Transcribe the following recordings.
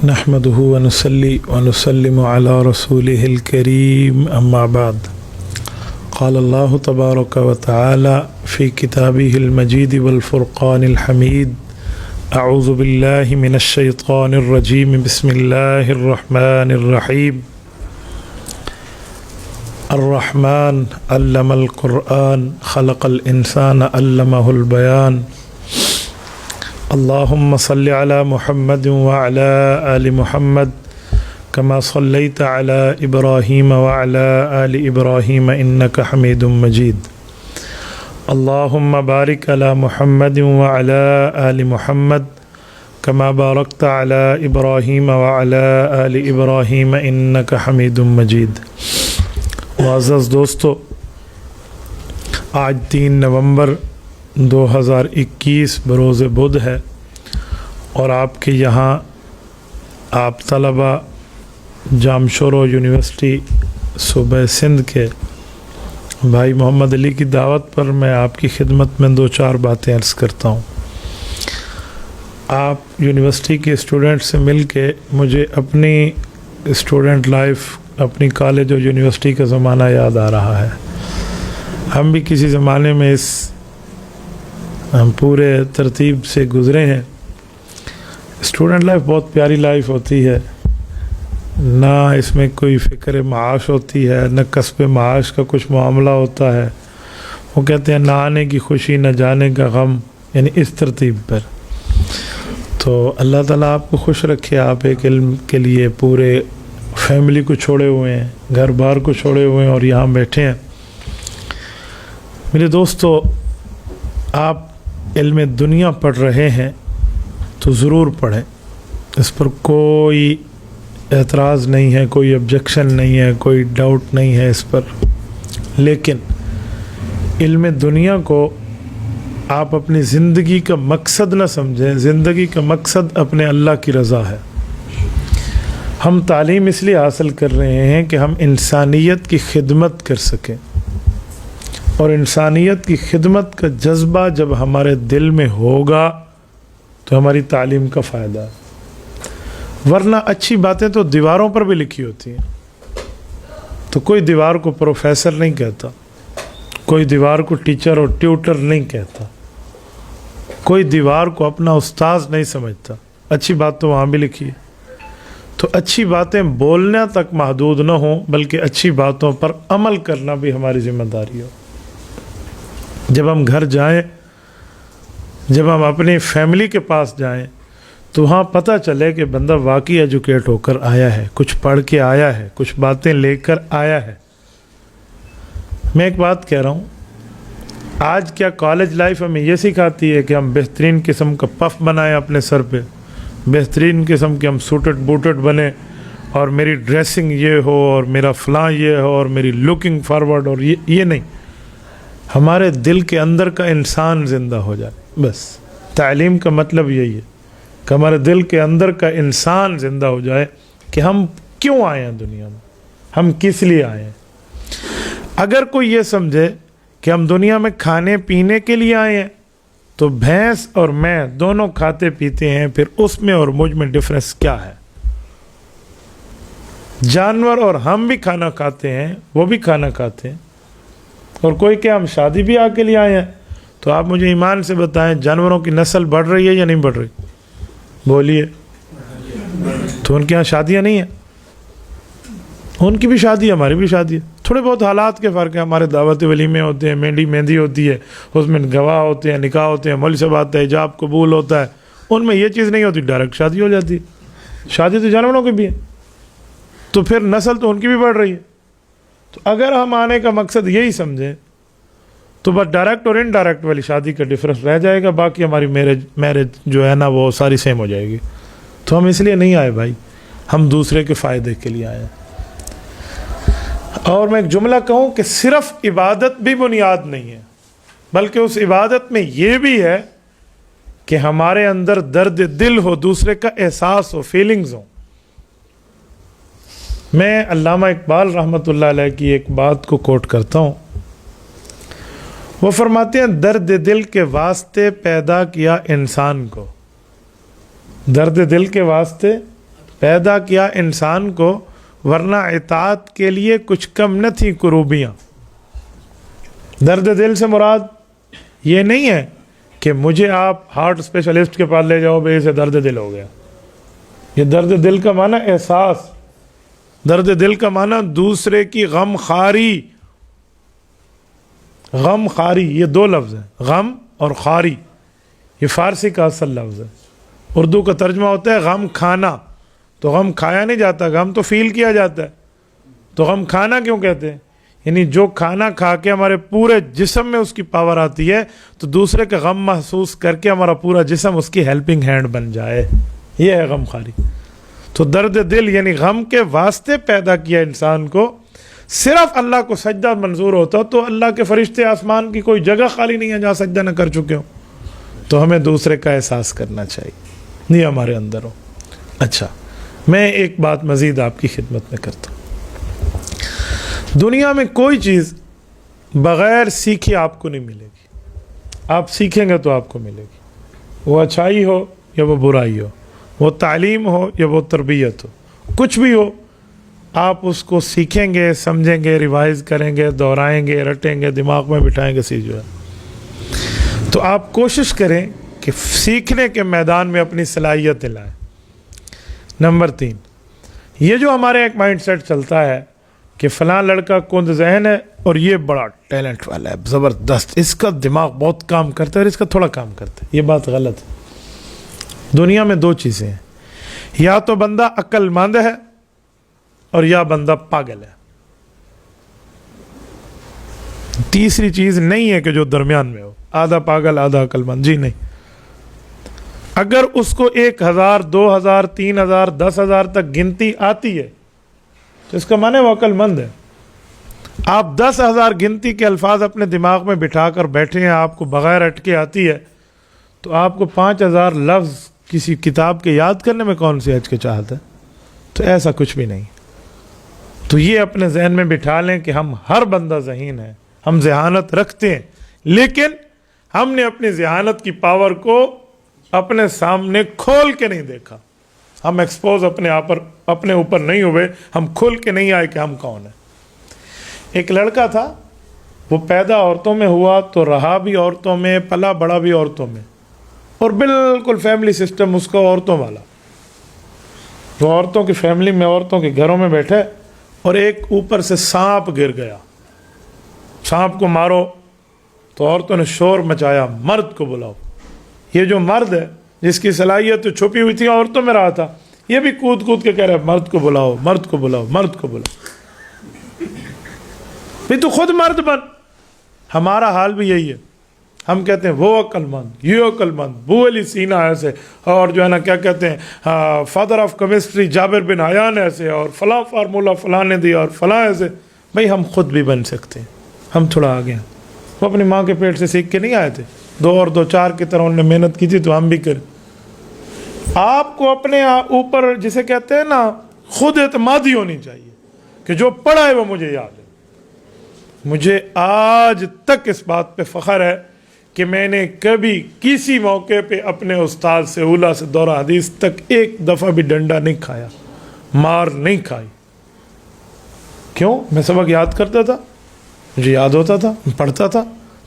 نحمده ونصلي ونسلم على رسوله الكريم أما بعد قال الله تبارك وتعالى في كتابه المجيد والفرقان الحميد أعوذ بالله من الشيطان الرجيم بسم الله الرحمن الرحيم الرحمن علم القرآن خلق الإنسان علمه البيان اللهم صل على محمد وعلى آل محمد كما صليت على إبراهيم وعلى آل إبراهيم إنك حميد مجيد اللهم بارك على محمد وعلى آل محمد كما باركت على إبراهيم وعلى آل إبراهيم إنك حميد مجيد. معزز دوستو، آج 3 نومبر 2021 بروز بدھ ہے اور آپ کے یہاں آپ طلبہ جامشورو یونیورسٹی صوبہ سندھ کے بھائی محمد علی کی دعوت پر میں آپ کی خدمت میں 2-4 باتیں عرض کرتا ہوں. آپ یونیورسٹی کے اسٹوڈنٹ سے مل کے مجھے اپنی اسٹوڈنٹ لائف، اپنی کالج اور یونیورسٹی کا زمانہ یاد آ رہا ہے. ہم بھی کسی زمانے میں ہم پورے ترتیب سے گزرے ہیں. اسٹوڈنٹ لائف بہت پیاری لائف ہوتی ہے، نہ اس میں کوئی فکر معاش ہوتی ہے، نہ کسب معاش کا کچھ معاملہ ہوتا ہے. وہ کہتے ہیں نہ آنے کی خوشی نہ جانے کا غم، یعنی اس ترتیب پر. تو اللہ تعالیٰ آپ کو خوش رکھے. آپ ایک علم کے لیے پورے فیملی کو چھوڑے ہوئے ہیں، گھر بار کو چھوڑے ہوئے ہیں اور یہاں بیٹھے ہیں. میرے دوستو، آپ علم دنیا پڑھ رہے ہیں تو ضرور پڑھیں، اس پر کوئی اعتراض نہیں ہے، کوئی آبجیکشن نہیں ہے، کوئی ڈاؤٹ نہیں ہے اس پر. لیکن علم دنیا کو آپ اپنی زندگی کا مقصد نہ سمجھیں. زندگی کا مقصد اپنے اللہ کی رضا ہے. ہم تعلیم اس لیے حاصل کر رہے ہیں کہ ہم انسانیت کی خدمت کر سکیں، اور انسانیت کی خدمت کا جذبہ جب ہمارے دل میں ہوگا تو ہماری تعلیم کا فائدہ ہے. ورنہ اچھی باتیں تو دیواروں پر بھی لکھی ہوتی ہیں. تو کوئی دیوار کو پروفیسر نہیں کہتا، کوئی دیوار کو ٹیچر اور ٹیوٹر نہیں کہتا، کوئی دیوار کو اپنا استاذ نہیں سمجھتا. اچھی بات تو وہاں بھی لکھی ہے. تو اچھی باتیں بولنا تک محدود نہ ہوں، بلکہ اچھی باتوں پر عمل کرنا بھی ہماری ذمہ داری ہو. جب ہم گھر جائیں، جب ہم اپنی فیملی کے پاس جائیں تو وہاں پتہ چلے کہ بندہ واقعی ایجوکیٹ ہو کر آیا ہے، کچھ پڑھ کے آیا ہے، کچھ باتیں لے کر آیا ہے. میں ایک بات کہہ رہا ہوں، آج کیا کالج لائف ہمیں یہ سکھاتی ہے کہ ہم بہترین قسم کا پف بنائیں اپنے سر پہ، بہترین قسم کے ہم سوٹڈ بوٹڈ بنے، اور میری ڈریسنگ یہ ہو اور میرا فلاں یہ ہو اور میری لکنگ فارورڈ، اور یہ نہیں. ہمارے دل کے اندر کا انسان زندہ ہو جائے. بس تعلیم کا مطلب یہی ہے کہ ہمارے دل کے اندر کا انسان زندہ ہو جائے کہ ہم کیوں آئے ہیں دنیا میں، ہم کس لیے آئے ہیں. اگر کوئی یہ سمجھے کہ ہم دنیا میں کھانے پینے کے لیے آئے ہیں تو بھینس اور میں دونوں کھاتے پیتے ہیں، پھر اس میں اور مجھ میں ڈفرینس کیا ہے؟ جانور اور ہم بھی کھانا کھاتے ہیں، وہ بھی کھانا کھاتے ہیں. اور کوئی کہ ہم شادی بیاہ کے لیے آئے ہیں، تو آپ مجھے ایمان سے بتائیں جانوروں کی نسل بڑھ رہی ہے یا نہیں بڑھ رہی؟ بولیے. تو ان کے یہاں شادیاں نہیں ہیں؟ ان کی بھی شادی ہے، ہماری بھی شادی ہے. تھوڑے بہت حالات کے فرق ہیں. ہمارے دعوت ولیمے ہوتے ہیں، مہندی ہوتی ہے، اس میں گواہ ہوتے ہیں، نکاح ہوتے ہیں، مولوی صاحب آتا ہے، حجاب قبول ہوتا ہے. ان میں یہ چیز نہیں ہوتی، ڈائریکٹ شادی ہو جاتی. شادی تو جانوروں کی بھی ہے، تو پھر نسل تو ان کی بھی بڑھ رہی ہے. تو اگر ہم آنے کا مقصد یہی سمجھیں تو بس ڈائریکٹ اور انڈائریکٹ والی شادی کا ڈفرینس رہ جائے گا، باقی ہماری میرج جو ہے نا وہ ساری سیم ہو جائے گی. تو ہم اس لیے نہیں آئے بھائی، ہم دوسرے کے فائدے کے لیے آئے ہیں. اور میں ایک جملہ کہوں کہ صرف عبادت بھی بنیاد نہیں ہے، بلکہ اس عبادت میں یہ بھی ہے کہ ہمارے اندر درد دل ہو، دوسرے کا احساس ہو، فیلنگز ہوں. میں علامہ اقبال رحمۃ اللہ علیہ کی ایک بات کو کوٹ کرتا ہوں. وہ فرماتے ہیں درد دل کے واسطے پیدا کیا انسان کو. درد دل کے واسطے پیدا کیا انسان کو ورنہ اطاعت کے لیے کچھ کم نہ تھی کروبیاں. درد دل سے مراد یہ نہیں ہے کہ مجھے آپ ہارٹ اسپیشلسٹ کے پاس لے جاؤ بھائی اسے درد دل ہو گیا. یہ درد دل کا معنی احساس، درد دل کا معنی دوسرے کی غم خاری. غم خاری یہ دو لفظ ہیں، غم اور خاری. یہ فارسی کا اصل لفظ ہے. اردو کا ترجمہ ہوتا ہے غم کھانا. تو غم کھایا نہیں جاتا، غم تو فیل کیا جاتا ہے. تو غم کھانا کیوں کہتے ہیں؟ یعنی جو کھانا کھا کے ہمارے پورے جسم میں اس کی پاور آتی ہے تو دوسرے کا غم محسوس کر کے ہمارا پورا جسم اس کی ہیلپنگ ہینڈ بن جائے. یہ ہے غم خاری. تو درد دل یعنی غم کے واسطے پیدا کیا انسان کو. صرف اللہ کو سجدہ منظور ہوتا تو اللہ کے فرشتے آسمان کی کوئی جگہ خالی نہیں ہے جہاں سجدہ نہ کر چکے ہوں. تو ہمیں دوسرے کا احساس کرنا چاہیے، یہ ہمارے اندر ہو. اچھا، میں ایک بات مزید آپ کی خدمت میں کرتا ہوں. دنیا میں کوئی چیز بغیر سیکھے آپ کو نہیں ملے گی. آپ سیکھیں گے تو آپ کو ملے گی. وہ اچھائی ہو یا وہ برائی ہو، وہ تعلیم ہو یا وہ تربیت ہو، کچھ بھی ہو، آپ اس کو سیکھیں گے، سمجھیں گے، ریوائز کریں گے، دہرائیں گے، رٹیں گے، دماغ میں بٹھائیں گے جو ہے. تو آپ کوشش کریں کہ سیکھنے کے میدان میں اپنی صلاحیت دلائیں. نمبر 3، یہ جو ہمارے ایک مائنڈ سیٹ چلتا ہے کہ فلاں لڑکا کند ذہن ہے اور یہ بڑا ٹیلنٹ والا ہے، زبردست، اس کا دماغ بہت کام کرتا ہے اور اس کا تھوڑا کام کرتا ہے. یہ بات غلط ہے. دنیا میں دو چیزیں ہیں، یا تو بندہ عقل مند ہے اور یا بندہ پاگل ہے. تیسری چیز نہیں ہے کہ جو درمیان میں ہو، آدھا پاگل آدھا عقل مند. جی نہیں. اگر اس کو 1000 2000 3000 10,000 تک گنتی آتی ہے تو اس کا معنی وہ عقل مند ہے. آپ 10,000 گنتی کے الفاظ اپنے دماغ میں بٹھا کر بیٹھے ہیں، آپ کو بغیر اٹکے آتی ہے، تو آپ کو 5,000 لفظ کسی کتاب کے یاد کرنے میں کون سی ہچکچاہٹ ہے؟ تو ایسا کچھ بھی نہیں. تو یہ اپنے ذہن میں بٹھا لیں کہ ہم ہر بندہ ذہین ہے، ہم ذہانت رکھتے ہیں، لیکن ہم نے اپنی ذہانت کی پاور کو اپنے سامنے کھول کے نہیں دیکھا. ہم ایکسپوز اپنے اوپر نہیں ہوئے، ہم کھل کے نہیں آئے کہ ہم کون ہیں. ایک لڑکا تھا، وہ پیدا عورتوں میں ہوا تو رہا بھی عورتوں میں، پلا بڑا بھی عورتوں میں، اور بالکل فیملی سسٹم اس کا عورتوں والا. وہ عورتوں کی فیملی میں، عورتوں کے گھروں میں بیٹھے اور ایک اوپر سے سانپ گر گیا. سانپ کو مارو تو عورتوں نے شور مچایا، مرد کو بلاؤ. یہ جو مرد ہے جس کی صلاحیت تو چھپی ہوئی تھی عورتوں میں رہا تھا، یہ بھی کود کود کے کہہ رہا ہے مرد کو بلاؤ، مرد کو بلاؤ، مرد کو بلاؤ. بھی تو خود مرد بن. ہمارا حال بھی یہی ہے. ہم کہتے ہیں وہ عقل مند، یہ عقل مند، بو علی سینا ایسے، اور جو ہے نا کیا کہتے ہیں فادر آف کیمسٹری جابر بن حیان ایسے، اور فلاں فارمولا فلاں نے دیا اور فلاں ایسے. بھائی ہم خود بھی بن سکتے ہیں. ہم تھوڑا آگے ہیں. وہ اپنی ماں کے پیٹ سے سیکھ کے نہیں آئے تھے. 2 اور 2 4 کی طرح انہوں نے محنت کی تھی تو ہم بھی کریں. آپ کو اپنے اوپر جسے کہتے ہیں نا خود اعتمادی ہونی چاہیے کہ جو پڑھا ہے وہ مجھے یاد ہے. مجھے آج تک اس بات پہ فخر ہے کہ میں نے کبھی کسی موقع پہ اپنے استاد سے اولا سے دورہ حدیث تک ایک دفعہ بھی ڈنڈا نہیں کھایا، مار نہیں کھائی. کیوں؟ میں سبق یاد کرتا تھا، مجھے یاد ہوتا تھا، پڑھتا تھا،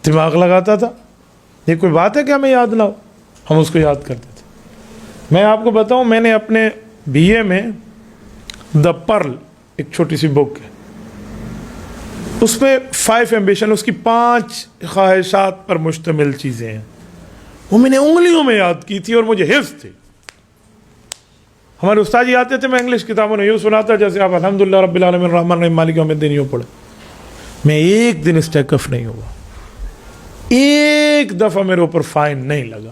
دماغ لگاتا تھا. یہ کوئی بات ہے کہ ہمیں یاد نہ ہو؟ ہم اس کو یاد کرتے تھے. میں آپ کو بتاؤں، میں نے اپنے BA میں دا پرل ایک چھوٹی سی بک ہے، اس میں 5 ایمبیشن، اس کی 5 خواہشات پر مشتمل چیزیں ہیں. وہ میں نے انگلیوں میں یاد کی تھی اور مجھے حفظ تھی. ہمارے استاد جی آتے تھے، میں انگلش کتابوں نے یوں سناتا جیسے آپ الحمدللہ رب العالمین الرحمن الرحیم مالک یوم الدین یوں پڑھے. میں ایک دن اسٹیک نہیں ہوا، ایک دفعہ میرے اوپر فائن نہیں لگا،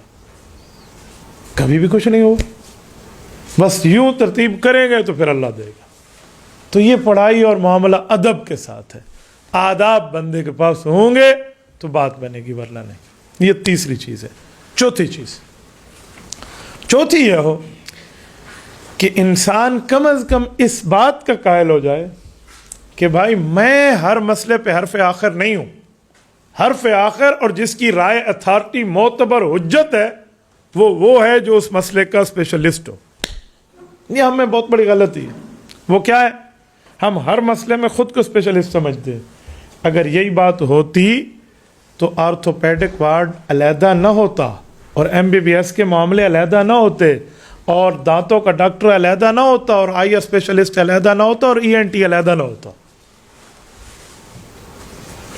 کبھی بھی کچھ نہیں ہوا. بس یوں ترتیب کریں گے تو پھر اللہ دے گا. تو یہ پڑھائی اور معاملہ ادب کے ساتھ ہے. آداب بندے کے پاس ہوں گے تو بات بنے گی، ورنہ نہیں. یہ تیسری چیز ہے. چوتھی یہ ہو کہ انسان کم از کم اس بات کا قائل ہو جائے کہ بھائی میں ہر مسئلے پہ حرف آخر نہیں ہوں. حرف آخر اور جس کی رائے اتھارٹی معتبر حجت ہے وہ ہے جو اس مسئلے کا اسپیشلسٹ ہو. یہ ہمیں بہت بڑی غلطی ہے. وہ کیا ہے؟ ہم ہر مسئلے میں خود کو اسپیشلسٹ سمجھتے ہیں. اگر یہی بات ہوتی تو آرتھوپیڈک وارڈ علیحدہ نہ ہوتا اور MBBS کے معاملے علیحدہ نہ ہوتے اور دانتوں کا ڈاکٹر علیحدہ نہ ہوتا اور آئی اسپیشلسٹ علیحدہ نہ ہوتا اور ENT علیحدہ نہ ہوتا.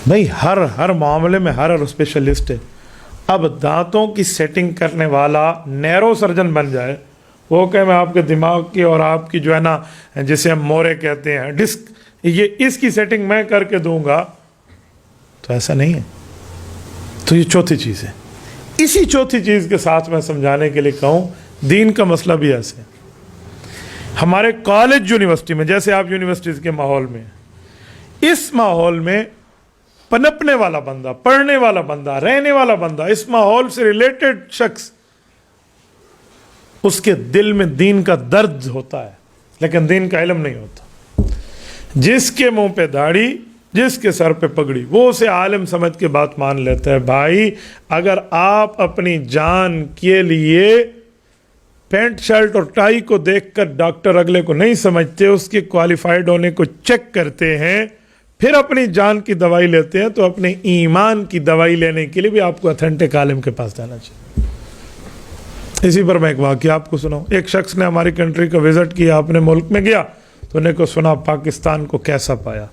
بھائی ہر معاملے میں ہر اسپیشلسٹ ہے. اب دانتوں کی سیٹنگ کرنے والا نیرو سرجن بن جائے, وہ کہ میں آپ کے دماغ کی اور آپ کی جو ہے نا جسے ہم مورے کہتے ہیں ڈسک, یہ اس کی سیٹنگ میں کر کے دوں گا, تو ایسا نہیں ہے. تو یہ چوتھی چیز ہے. اسی چوتھی چیز کے ساتھ میں سمجھانے کے لیے کہوں, دین کا مسئلہ بھی ایسے ہے. ہمارے کالج یونیورسٹی میں, جیسے آپ یونیورسٹیز کے ماحول میں, اس ماحول میں پنپنے والا بندہ, پڑھنے والا بندہ, رہنے والا بندہ, اس ماحول سے ریلیٹڈ شخص, اس کے دل میں دین کا درد ہوتا ہے لیکن دین کا علم نہیں ہوتا. جس کے منہ پہ داڑھی, جس کے سر پہ پگڑی, وہ اسے عالم سمجھ کے بات مان لیتا ہے. بھائی اگر آپ اپنی جان کے لیے پینٹ شرٹ اور ٹائی کو دیکھ کر ڈاکٹر اگلے کو نہیں سمجھتے, اس کے کوالیفائڈ ہونے کو چیک کرتے ہیں, پھر اپنی جان کی دوائی لیتے ہیں, تو اپنے ایمان کی دوائی لینے کے لیے بھی آپ کو اتھینٹک عالم کے پاس جانا چاہیے. اسی پر میں ایک واقعہ آپ کو سناؤں. ایک شخص نے ہماری کنٹری کا وزٹ کیا, اپنے ملک میں گیا, تو انہیں کو سنا پاکستان کو کیسا پایا.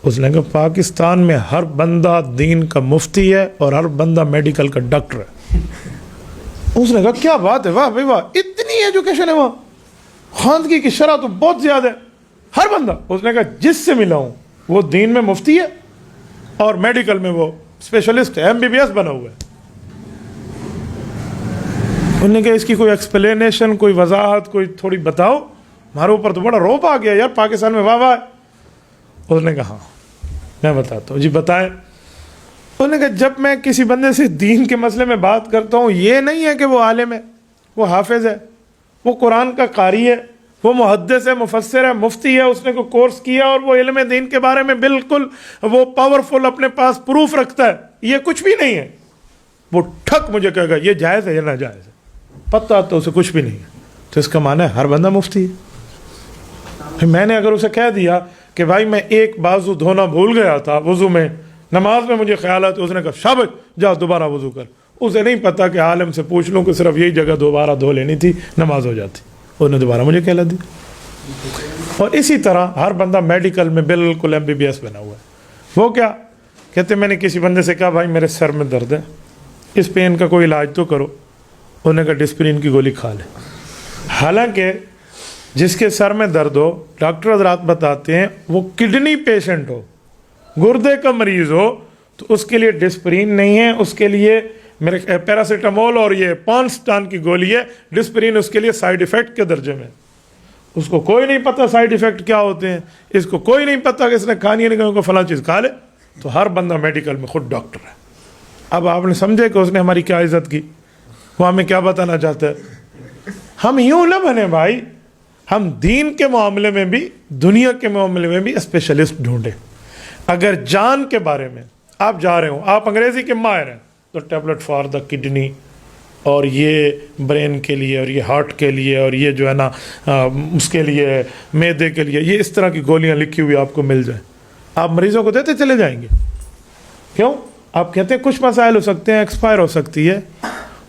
اس نے کہا پاکستان میں ہر بندہ دین کا مفتی ہے اور ہر بندہ میڈیکل کا ڈاکٹر ہے. اس نے کہا کیا بات ہے, واہ بھائی واہ, اتنی ایجوکیشن ہے وہاں, خواندگی کی شرح تو بہت زیادہ ہے, ہر بندہ. اس نے کہا جس سے ملا ہوں وہ دین میں مفتی ہے اور میڈیکل میں وہ اسپیشلسٹ ہے, MBBS بنا ہوا ہے. انہوں نے کہا اس کی کوئی ایکسپلینیشن, کوئی وضاحت, کوئی تھوڑی بتاؤ, ہمارے اوپر تو بڑا روپ آ گیا یار پاکستان میں, واہ واہ. اس نے کہا ہاں میں بتاتا ہوں. جی بتائیں. انہوں نے کہا جب میں کسی بندے سے دین کے مسئلے میں بات کرتا ہوں, یہ نہیں ہے کہ وہ عالم ہے, وہ حافظ ہے, وہ قرآن کا قاری ہے, وہ محدث ہے, مفسر ہے, مفتی ہے, اس نے کوئی کورس کیا اور وہ علم دین کے بارے میں بالکل وہ پاورفل اپنے پاس پروف رکھتا ہے, یہ کچھ بھی نہیں ہے. وہ ٹھک مجھے کہے گا یہ جائز ہے یا ناجائز ہے, پتہ تو اسے کچھ بھی نہیں ہے. تو اس کا معنی ہے ہر بندہ مفتی ہے. میں نے اگر اسے کہہ دیا کہ بھائی میں ایک بازو دھونا بھول گیا تھا وضو میں, نماز میں مجھے خیال ہے, تو اس نے کہا شاباش جاؤ دوبارہ وضو کر. اسے نہیں پتا کہ عالم سے پوچھ لوں کہ صرف یہی جگہ دوبارہ دھو لینی تھی, نماز ہو جاتی. انہوں نے دوبارہ مجھے کہلا دی. اور اسی طرح ہر بندہ میڈیکل میں بالکل MBBS بنا ہوا ہے. وہ کیا کہتے, میں نے کسی بندے سے کہا بھائی میرے سر میں درد ہے, اس پین کا کوئی علاج تو کرو. انہوں نے کہا ڈسپرین کی گولی کھا لے. حالانکہ جس کے سر میں درد ہو, ڈاکٹر حضرات بتاتے ہیں وہ کڈنی پیشنٹ ہو, گردے کا مریض ہو, تو اس کے لیے ڈسپرین نہیں ہے, اس کے لیے میرے پیراسیٹامول اور یہ پانسٹان کی گولی ہے. ڈسپرین اس کے لیے سائیڈ ایفیکٹ کے درجے میں. اس کو کوئی نہیں پتہ سائیڈ ایفیکٹ کیا ہوتے ہیں, اس کو کوئی نہیں پتہ کہ اس نے کھانی ہے نہیں, کو فلاں چیز کھا لے. تو ہر بندہ میڈیکل میں خود ڈاکٹر ہے. اب آپ نے سمجھے کہ اس نے ہماری کیا عزت کی, وہ ہمیں کیا بتانا چاہتا ہے. ہم یوں نہ بنے بھائی, ہم دین کے معاملے میں بھی دنیا کے معاملے میں بھی اسپیشلسٹ ڈھونڈیں. اگر جان کے بارے میں آپ جا رہے ہوں, آپ انگریزی کے ماہر ہیں, تو ٹیبلٹ فار دا کڈنی, اور یہ برین کے لیے, اور یہ ہارٹ کے لیے, اور یہ جو ہے نا اس کے لیے معدے کے لیے, یہ اس طرح کی گولیاں لکھی ہوئی آپ کو مل جائیں, آپ مریضوں کو دیتے چلے جائیں گے. کیوں؟ آپ کہتے ہیں کچھ مسائل ہو سکتے ہیں, ایکسپائر ہو سکتی ہے,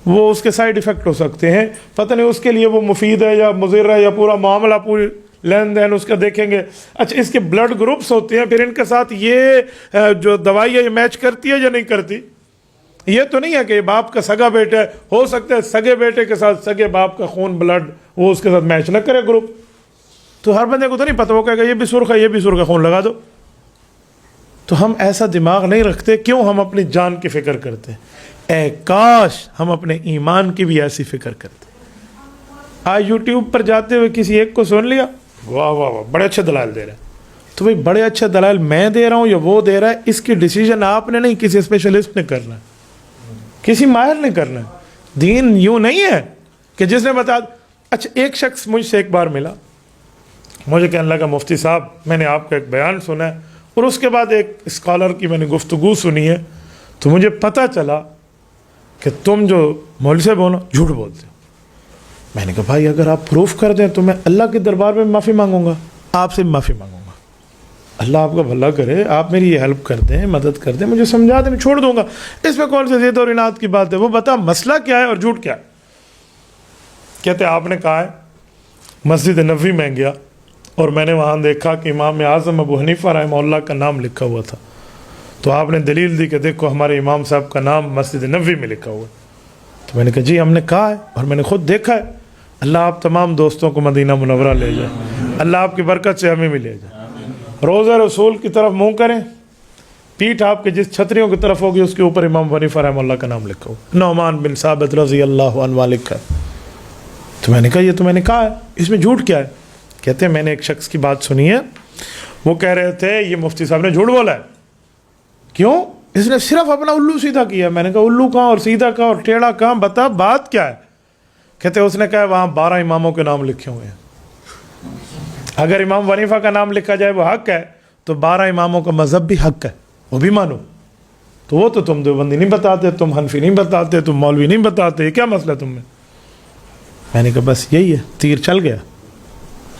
وہ اس کے سائیڈ ایفیکٹ ہو سکتے ہیں, پتہ نہیں اس کے لیے وہ مفید ہے یا مضر ہے, یا پورا معاملہ پوری لین دین اس کا دیکھیں گے. اچھا اس کے بلڈ گروپس ہوتے ہیں, پھر ان کے ساتھ یہ جو دوائی ہے یہ میچ کرتی ہے یا نہیں کرتی. یہ تو نہیں ہے کہ باپ کا سگا بیٹا ہے, ہو سکتا ہے سگے بیٹے کے ساتھ سگے باپ کا خون بلڈ وہ اس کے ساتھ میچ نہ کرے گروپ. تو ہر بندے کو تو نہیں پتہ, وہ کہے گا یہ بھی سرخ ہے یہ بھی سرخ ہے, خون لگا دو. تو ہم ایسا دماغ نہیں رکھتے. کیوں؟ ہم اپنی جان کی فکر کرتے. اے کاش ہم اپنے ایمان کی بھی ایسی فکر کرتے. آج یوٹیوب پر جاتے ہوئے کسی ایک کو سن لیا, واہ واہ واہ بڑے اچھے دلائل دے رہے ہیں, تو بھائی بڑے اچھے دلائل میں دے رہا ہوں یا وہ دے رہا ہے, اس کی ڈیسیجن آپ نے نہیں, کسی اسپیشلسٹ نے کرنا ہے, کسی ماہر نے کرنا ہے. دین یوں نہیں ہے کہ جس نے بتا. اچھا ایک شخص مجھ سے ایک بار ملا, مجھے کہنے لگا مفتی صاحب میں نے آپ کا ایک بیان سنا ہے, اور اس کے بعد ایک اسکالر کی میں نے گفتگو سنی ہے, تو مجھے پتہ چلا کہ تم جو مولوی صاحب ہو نا جھوٹ بولتے ہو. میں نے کہا بھائی اگر آپ پروف کر دیں تو میں اللہ کے دربار میں معافی مانگوں گا, آپ سے معافی مانگوں گا. اللہ آپ کا بھلا کرے, آپ میری یہ ہیلپ کر دیں, مدد کر دیں, مجھے سمجھا دیں, میں چھوڑ دوں گا. اس میں کون سی ضد اور اناد کی بات ہے؟ وہ بتا مسئلہ کیا ہے اور جھوٹ کیا ہے. کہتے آپ نے کہا ہے مسجد نبوی میں گیا اور میں نے وہاں دیکھا کہ امام اعظم ابو حنیفہ رحمہ اللہ کا نام لکھا ہوا تھا, تو آپ نے دلیل دی کہ دیکھو ہمارے امام صاحب کا نام مسجد نبوی میں لکھا ہوا ہے. تو میں نے کہا جی ہم نے کہا ہے اور میں نے خود دیکھا ہے. اللہ آپ تمام دوستوں کو مدینہ منورہ لے جائے, اللہ آپ کی برکت سے ہمیں بھی لے جائے. روضہ رسول کی طرف منہ کریں, پیٹھ آپ کے جس چھتریوں کی طرف ہوگی اس کے اوپر امام حنیفہ رحمہ اللہ کا نام لکھا ہو, نعمان بن ثابت رضی اللہ عنہ لکھا ہے. تو میں نے کہا یہ تو میں نے کہا ہے, اس میں جھوٹ کیا ہے؟ کہتے ہیں میں نے ایک شخص کی بات سنی ہے, وہ کہہ رہے تھے یہ مفتی صاحب نے جھوٹ بولا ہے. کیوں؟ اس نے صرف اپنا الو سیدھا کیا. میں نے کہا الو کہاں اور سیدھا کہاں اور ٹیڑھا کہاں, بتا بات کیا ہے. کہتے اس نے کہا وہاں 12 اماموں کے نام لکھے ہوئے ہیں, اگر امام حنیفہ کا نام لکھا جائے وہ حق ہے تو 12 اماموں کا مذہب بھی حق ہے, وہ بھی مانو. تو وہ تو تم دیوبندی نہیں بتاتے, تم حنفی نہیں بتاتے, تم مولوی نہیں بتاتے, یہ کیا مسئلہ تم میں؟ میں نے کہا بس یہی ہے, تیر چل گیا,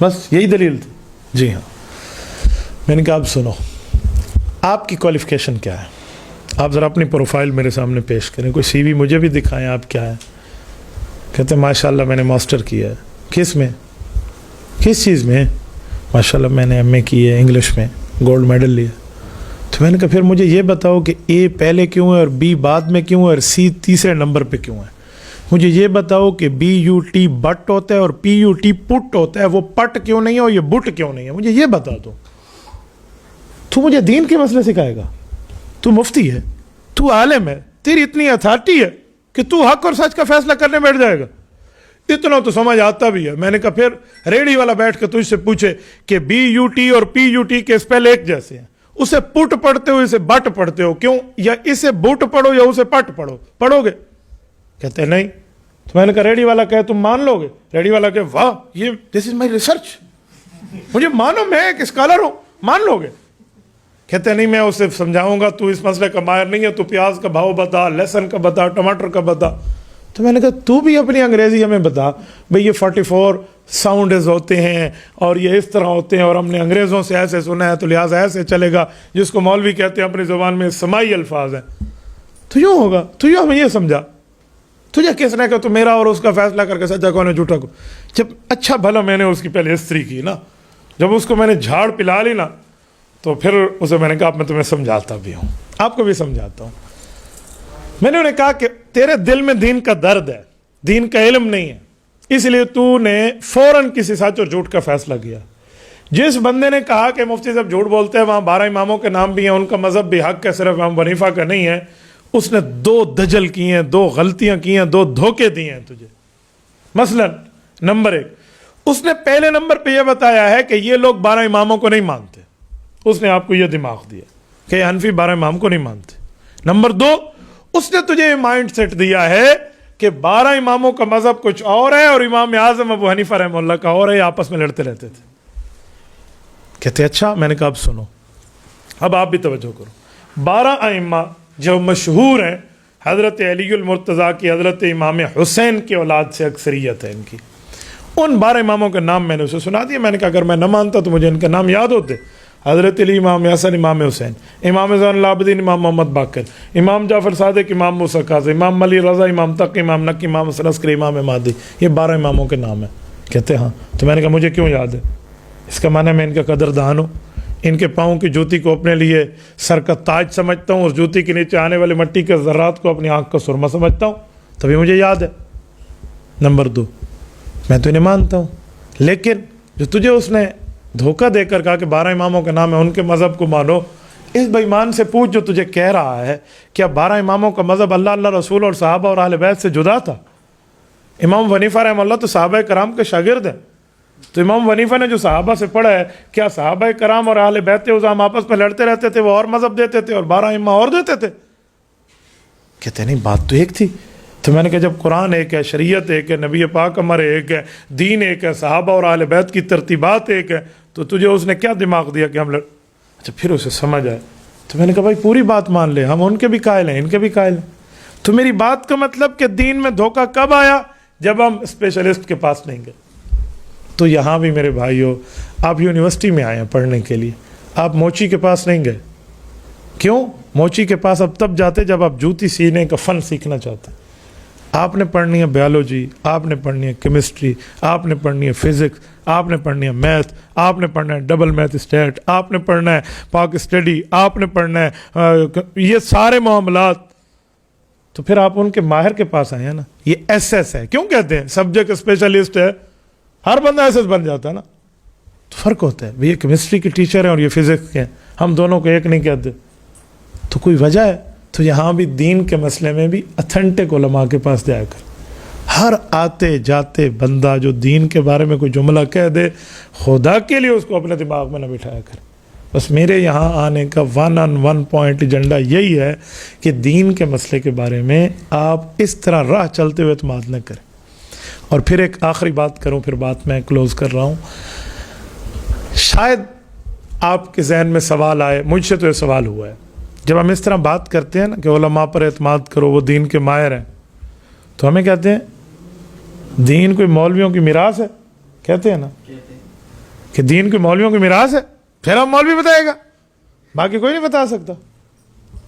بس یہی دلیل تھی. جی ہاں. میں نے کہا اب سنو, آپ کی کوالیفیکیشن کیا ہے؟ آپ ذرا اپنی پروفائل میرے سامنے پیش کریں, کوئی سی وی مجھے بھی دکھائیں آپ کیا ہے. کہتے ہیں ماشاء اللہ میں نے ماسٹر کیا ہے. کس میں؟ کس چیز میں؟ ماشاء اللہ میں نے ایم اے کی ہے انگلش میں, گولڈ میڈل لیا. تو میں نے کہا پھر مجھے یہ بتاؤ کہ اے پہلے کیوں ہے اور بی بعد میں کیوں ہے اور سی تیسرے نمبر پہ کیوں ہے. مجھے یہ بتاؤ کہ بی یو ٹی بٹ ہوتا ہے اور پی یو ٹی پٹ ہوتا ہے, وہ پٹ کیوں نہیں ہے اور یہ بٹ کیوں نہیں ہے, مجھے یہ بتا دو. تو مجھے دین کے مسئلے سکھائے گا؟ تو مفتی ہے, تو عالم ہے, تیری اتنی اتھارٹی ہے کہ تو حق اور سچ کا فیصلہ کرنے بیٹھ جائے گا. اتنا تو سمجھ آتا بھی ہے. میں نے کہا پھر ریڈی والا بیٹھ کے تجھ سے پوچھے کہ بی یو ٹی اور پی یو ٹی کے اسپیل ایک جیسے ہیں, اسے پٹ پڑھتے ہو اسے بٹ پڑھتے ہو کیوں, یا اسے بٹ پڑھو یا اسے پٹ پڑھو, پڑھو گے؟ کہتے ہیں نہیں. تو میں نے کہا ریڈی والا کہے تم مان لو گے؟ ریڈی والا کہے واہ یہ دس از مائی ریسرچ, مجھے مانو, میں ایک اسکالر ہوں, مان لو گے؟ کہتے ہیں نہیں میں اسے سمجھاؤں گا, تو اس مسئلے کا ماہر نہیں ہے, تو پیاز کا بھاؤ بتا, لہسن کا بتا, ٹماٹر کا بتا. تو میں نے کہا تو بھی اپنی انگریزی ہمیں بتا بھئی یہ 44 ساؤنڈز ہوتے ہیں اور یہ اس طرح ہوتے ہیں اور ہم نے انگریزوں سے ایسے سنا ہے تو لہٰذا ایسے چلے گا, جس کو مولوی کہتے ہیں اپنی زبان میں سماعی الفاظ ہیں. تو یوں ہوگا, تو یوں ہمیں یہ سمجھا. تجھے کس نے کہا تو میرا اور اس کا فیصلہ کر کے سچا کون ہے جھوٹا کو. جب اچھا بھلا میں نے اس کی پہلے ہسٹری کی نا, جب اس کو میں نے جھاڑ پلا لی نا, تو پھر اسے میں نے کہا میں تمہیں سمجھاتا بھی ہوں, آپ کو بھی سمجھاتا ہوں. میں نے انہیں کہا کہ تیرے دل میں دین کا درد ہے, دین کا علم نہیں ہے, اس لیے تو نے فوراً کسی سچ اور جھوٹ کا فیصلہ کیا. جس بندے نے کہا کہ مفتی صاحب جھوٹ بولتے ہیں, وہاں 12 اماموں کے نام بھی ہیں, ان کا مذہب بھی حق ہے, صرف امام حنیفہ کا نہیں ہے, اس نے 2 دجل کی ہیں, 2 غلطیاں کی ہیں, 2 دھوکے دیے ہیں تجھے. مثلا نمبر 1, اس نے پہلے نمبر پہ یہ بتایا ہے کہ یہ لوگ 12 اماموں کو نہیں مانتے. اس نے آپ کو یہ دماغ دیا کہ یہ حنفی 12 امام کو نہیں مانتے. نمبر 2, اس نے تجھے یہ مائنڈ سیٹ دیا ہے کہ 12 اماموں کا مذہب کچھ اور ہے اور امام اعظم ابو حنیفہ رحمہ اللہ کا اور ہے, آپس میں لڑتے رہتے تھے. کہتے اچھا. میں نے کہا اب سنو, اب آپ بھی توجہ کرو. 12 ائمہ جو مشہور ہیں, حضرت علی المرتضیٰ کی, حضرت امام حسین کی اولاد سے اکثریت ہے ان کی, ان 12 اماموں کے نام میں نے اسے سنا دیا. میں نے کہا اگر میں نہ مانتا تو مجھے ان کے نام یاد ہوتے. حضرت علی, امام حسن, امام حسین, امام زین العابدین, امام محمد باقر, امام جعفر صادق, امام موسیٰ کاظم, امام علی رضا, امام تقی, امام نقی, امام حسن عسکری, امام مہدی. یہ 12 اماموں کے نام ہیں. کہتے ہاں. تو میں نے کہا مجھے کیوں یاد ہے؟ اس کا معنی میں ان کا قدردان ہوں, ان کے پاؤں کی جوتی کو اپنے لیے سر کا تاج سمجھتا ہوں, اور جوتی کے نیچے آنے والے مٹی کے ذرات کو اپنی آنکھ کا سرما سمجھتا ہوں, تبھی مجھے یاد ہے. نمبر 2, میں تو انہیں مانتا ہوں, لیکن جو تجھے اس نے دھوکہ دے کر کہا کہ 12 اماموں کے نام ہے, ان کے مذہب کو مانو, اس بے ایمان سے پوچھ جو تجھے کہہ رہا ہے کیا 12 اماموں کا مذہب اللہ رسول اور صحابہ اور اہل بیت سے جدا تھا؟ امام حنیفہ رحمہ اللہ تو صحابہ کرام کے شاگرد ہیں. تو امام حنیفہ نے جو صحابہ سے پڑھا ہے, کیا صحابہ کرام اور اہل بیت عظام آپس میں لڑتے رہتے تھے, وہ اور مذہب دیتے تھے اور 12 ائمہ اور دیتے تھے؟ کہتے نہیں بات تو ایک تھی. تو میں نے کہا جب قرآن ایک ہے, شریعت ایک ہے, نبی پاک ہمارے ایک ہے, دین ایک ہے, صحابہ اور اہل بیت کی ترتیبات ایک ہے, تو تجھے اس نے کیا دماغ دیا کہ ہم اچھا پھر اسے سمجھ آئے. تو میں نے کہا بھائی پوری بات مان لے, ہم ان کے بھی قائل ہیں, ان کے بھی قائل ہیں. تو میری بات کا مطلب کہ دین میں دھوکہ کب آیا جب ہم اسپیشلسٹ کے پاس نہیں گئے. تو یہاں بھی میرے بھائیوں، آپ یونیورسٹی میں آئے ہیں پڑھنے کے لیے، آپ موچی کے پاس نہیں گئے. کیوں؟ موچی کے پاس اب تب جاتے جب آپ جوتی سینے کا فن سیکھنا چاہتے ہیں. آپ نے پڑھنی ہے بیولوجی، آپ نے پڑھنی ہے کیمسٹری، آپ نے پڑھنی ہے فزکس، آپ نے پڑھنی ہے میتھ، آپ نے پڑھنا ہے ڈبل میتھ اسٹیٹ، آپ نے پڑھنا ہے پاک اسٹڈی، آپ نے پڑھنا ہے یہ سارے معاملات. تو پھر آپ ان کے ماہر کے پاس آئے ہیں نا. یہ ایس ایس ہے. کیوں کہتے ہیں؟ سبجیکٹ اسپیشلسٹ ہے. ہر بندہ ایس ایس بن جاتا ہے نا. تو فرق ہوتا ہے. یہ کیمسٹری کے ٹیچر ہیں اور یہ فزکس کے ہیں، ہم دونوں کو ایک نہیں کہتے. تو کوئی وجہ ہے؟ تو یہاں بھی دین کے مسئلے میں بھی اتھینٹک علماء کے پاس جایا کر. ہر آتے جاتے بندہ جو دین کے بارے میں کوئی جملہ کہہ دے، خدا کے لیے اس کو اپنے دماغ میں نہ بٹھایا کر. بس میرے یہاں آنے کا 1 پوائنٹ ایجنڈا یہی ہے کہ دین کے مسئلے کے بارے میں آپ اس طرح راہ چلتے ہوئے اعتماد نہ کریں. اور پھر ایک آخری بات کروں، پھر بات میں کلوز کر رہا ہوں. شاید آپ کے ذہن میں سوال آئے، مجھ سے تو یہ سوال ہوا ہے، جب ہم اس طرح بات کرتے ہیں نا کہ علماء پر اعتماد کرو، وہ دین کے ماہر ہیں، تو ہمیں کہتے ہیں دین کوئی مولویوں کی میراث ہے. کہتے ہیں نا کہ دین کوئی مولویوں کی میراث ہے، پھر ہم مولوی بتائے گا، باقی کوئی نہیں بتا سکتا.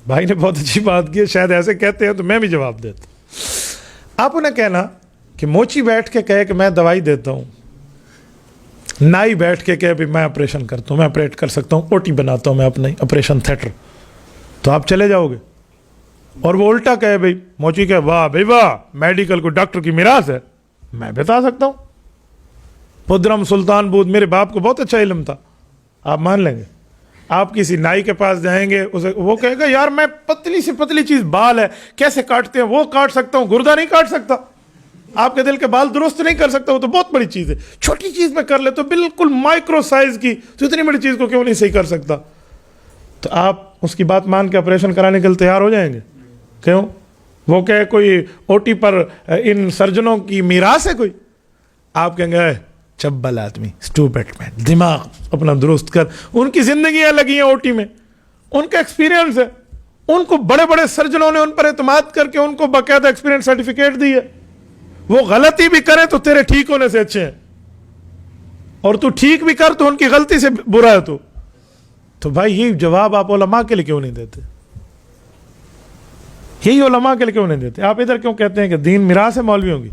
بھائی نے بہت اچھی بات کی ہے، شاید ایسے کہتے ہیں تو میں بھی جواب دیتا ہوں. آپ انہیں کہنا کہ موچی بیٹھ کے کہے کہ میں دوائی دیتا ہوں، نائی بیٹھ کے کہے بھی میں آپریشن کرتا ہوں، میں آپریٹ کر سکتا ہوں، او ٹی بناتا ہوں میں اپنا آپریشن تھیٹر، تو آپ چلے جاؤ گے. اور وہ الٹا کہے بھائی، موچی کہے واہ بھائی واہ، میڈیکل کو ڈاکٹر کی میراث ہے، میں بتا سکتا ہوں. پدرم سلطان بود، میرے باپ کو بہت اچھا علم تھا، آپ مان لیں گے. آپ کسی نائی کے پاس جائیں گے، اسے وہ کہے گا یار میں پتلی سے پتلی چیز بال ہے کیسے کاٹتے ہیں وہ کاٹ سکتا ہوں، گردہ نہیں کاٹ سکتا. آپ کے دل کے بال درست نہیں کر سکتا، وہ تو بہت بڑی چیز ہے. چھوٹی چیز میں کر لے تو بالکل مائکرو سائز کی، تو اتنی بڑی چیز کو کیوں نہیں صحیح کر سکتا. تو آپ اس کی بات مان کے آپریشن کرانے کے لیے تیار ہو جائیں گے. کیوں؟ وہ کہے کوئی او ٹی پر ان سرجنوں کی میراث ہے کوئی، آپ کہیں گے چبل آدمی، اسٹوپڈ مین، دماغ اپنا درست کر. ان کی زندگیاں لگی ہیں او ٹی میں، ان کا ایکسپیرینس ہے، ان کو بڑے بڑے سرجنوں نے ان پر اعتماد کر کے ان کو باقاعدہ ایکسپیرینس سرٹیفکیٹ دی ہے. وہ غلطی بھی کرے تو تیرے ٹھیک ہونے سے اچھے ہیں، اور تو ٹھیک بھی کر تو ان کی غلطی سے برا ہے. تو بھائی یہی جواب آپ علماء کے لیے کیوں نہیں دیتے؟ یہی علماء کے لیے کیوں نہیں دیتے؟ آپ ادھر کیوں کہتے ہیں کہ دین میراث ہے مولویوں کی؟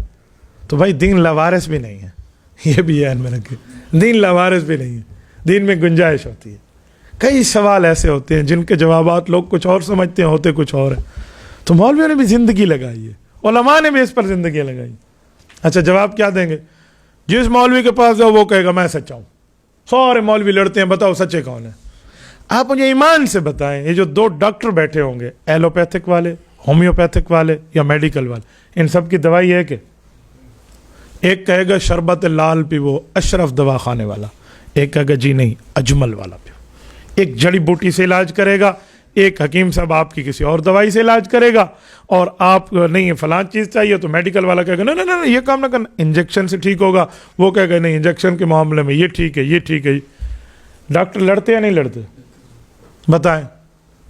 تو بھائی دین لوارث بھی نہیں ہے، یہ بھی ہے میں رکھے. دین لوارث بھی نہیں ہے، دین میں گنجائش ہوتی ہے. کئی سوال ایسے ہوتے ہیں جن کے جوابات لوگ کچھ اور سمجھتے ہیں، ہوتے کچھ اور ہیں. تو مولویوں نے بھی زندگی لگائی ہے، علماء نے بھی اس پر زندگی لگائی. اچھا جواب کیا دیں گے؟ جس مولوی کے پاس جاؤ وہ کہے گا میں سچا ہوں. سارے مولوی لڑتے ہیں، بتاؤ سچے کون ہیں؟ آپ مجھے ایمان سے بتائیں، یہ جو 2 ڈاکٹر بیٹھے ہوں گے، ایلوپیتھک والے، ہومیوپیتھک والے یا میڈیکل والے، ان سب کی دوائی ہے کہ ایک کہے گا شربت لال پیو اشرف دوا خانے والا، ایک کہے گا جی نہیں اجمل والا پیو. ایک جڑی بوٹی سے علاج کرے گا، ایک حکیم صاحب آپ کی کسی اور دوائی سے علاج کرے گا. اور آپ نہیں فلاں چیز چاہیے تو میڈیکل والا کہے گا نہیں نہیں نہیں یہ کام نہ کرنا، انجیکشن سے ٹھیک ہوگا. وہ کہے گا نہیں انجیکشن کے معاملے میں یہ ٹھیک ہے یہ ٹھیک ہے. ڈاکٹر لڑتے یا نہیں لڑتے؟ بتائیں.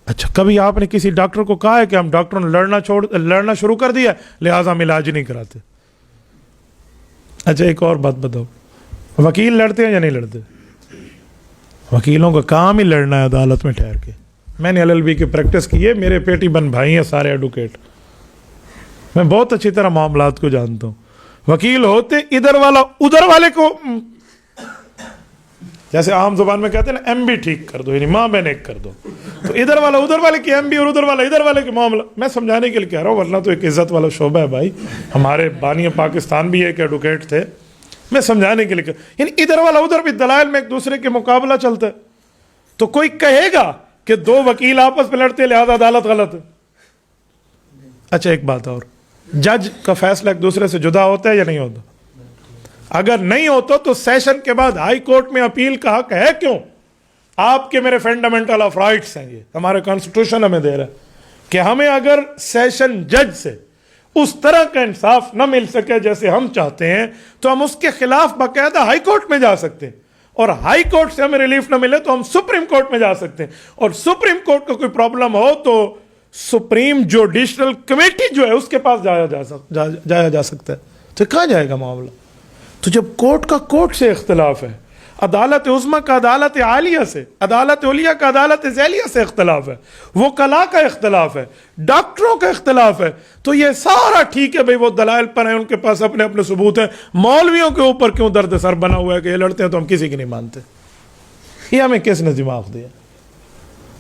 اچھا کبھی آپ نے کسی ڈاکٹر کو کہا ہے کہ ہم ڈاکٹروں نے لڑنا شروع کر دیا لہٰذا ہم علاج نہیں کراتے؟ اچھا ایک اور بات بتاؤ، وکیل لڑتے ہیں یا نہیں لڑتے؟ وکیلوں کا کام ہی لڑنا ہے عدالت میں ٹھہر کے. میں نے LLB کی پریکٹس کی ہے، میرے پیٹی بن بھائی ہیں سارے ایڈوکیٹ، میں بہت اچھی طرح معاملات کو جانتا ہوں. وکیل ہوتے ادھر والا ادھر والے کو، جیسے عام زبان میں کہتے ہیں نا MB ٹھیک کر دو، یعنی ماں بہن ایک کر دو. تو ادھر والا ادھر والے کی MB اور ادھر والا ادھر والے کے معاملہ میں سمجھانے کے لیے کہہ رہا ہوں، ورنہ تو ایک عزت والا شعبہ ہے بھائی. ہمارے بانی پاکستان بھی ایک ایڈوکیٹ تھے، میں سمجھانے کے لیے یعنی ادھر والا ادھر بھی دلائل میں ایک دوسرے کے مقابلہ چلتا ہے. تو کوئی کہے گا کہ 2 وکیل آپس میں لڑتے لہذا عدالت غلط ہے؟ اچھا ایک بات اور، جج کا فیصلہ ایک دوسرے سے جدا ہوتا ہے یا نہیں ہوتا؟ اگر نہیں ہوتا تو سیشن کے بعد ہائی کورٹ میں اپیل کا حق ہے. کیوں؟ آپ کے میرے فنڈامنٹل آف رائٹس ہیں، یہ ہمارے کانسٹیٹیوشن ہمیں دے رہا ہے کہ ہمیں اگر سیشن جج سے اس طرح کا انصاف نہ مل سکے جیسے ہم چاہتے ہیں تو ہم اس کے خلاف باقاعدہ ہائی کورٹ میں جا سکتے ہیں، اور ہائی کورٹ سے ہمیں ریلیف نہ ملے تو ہم سپریم کورٹ میں جا سکتے ہیں، اور سپریم کورٹ کو کوئی پرابلم ہو تو سپریم جوڈیشل کمیٹی جو ہے اس کے پاس جایا جا سکتا ہے. تو کہاں جائے گا معاملہ؟ تو جب کورٹ کا کورٹ سے اختلاف ہے، عدالت عظمیٰ کا عدالت عالیہ سے، عدالت علیہ کا عدالت ذیلیہ سے اختلاف ہے، وکلاء کا اختلاف ہے، ڈاکٹروں کا اختلاف ہے، تو یہ سارا ٹھیک ہے بھئی، وہ دلائل پر ہیں، ان کے پاس اپنے اپنے ثبوت ہیں، مولویوں کے اوپر کیوں درد سر بنا ہوا ہے کہ یہ لڑتے ہیں تو ہم کسی کی نہیں مانتے؟ یہ ہمیں کس نے دماغ دیا؟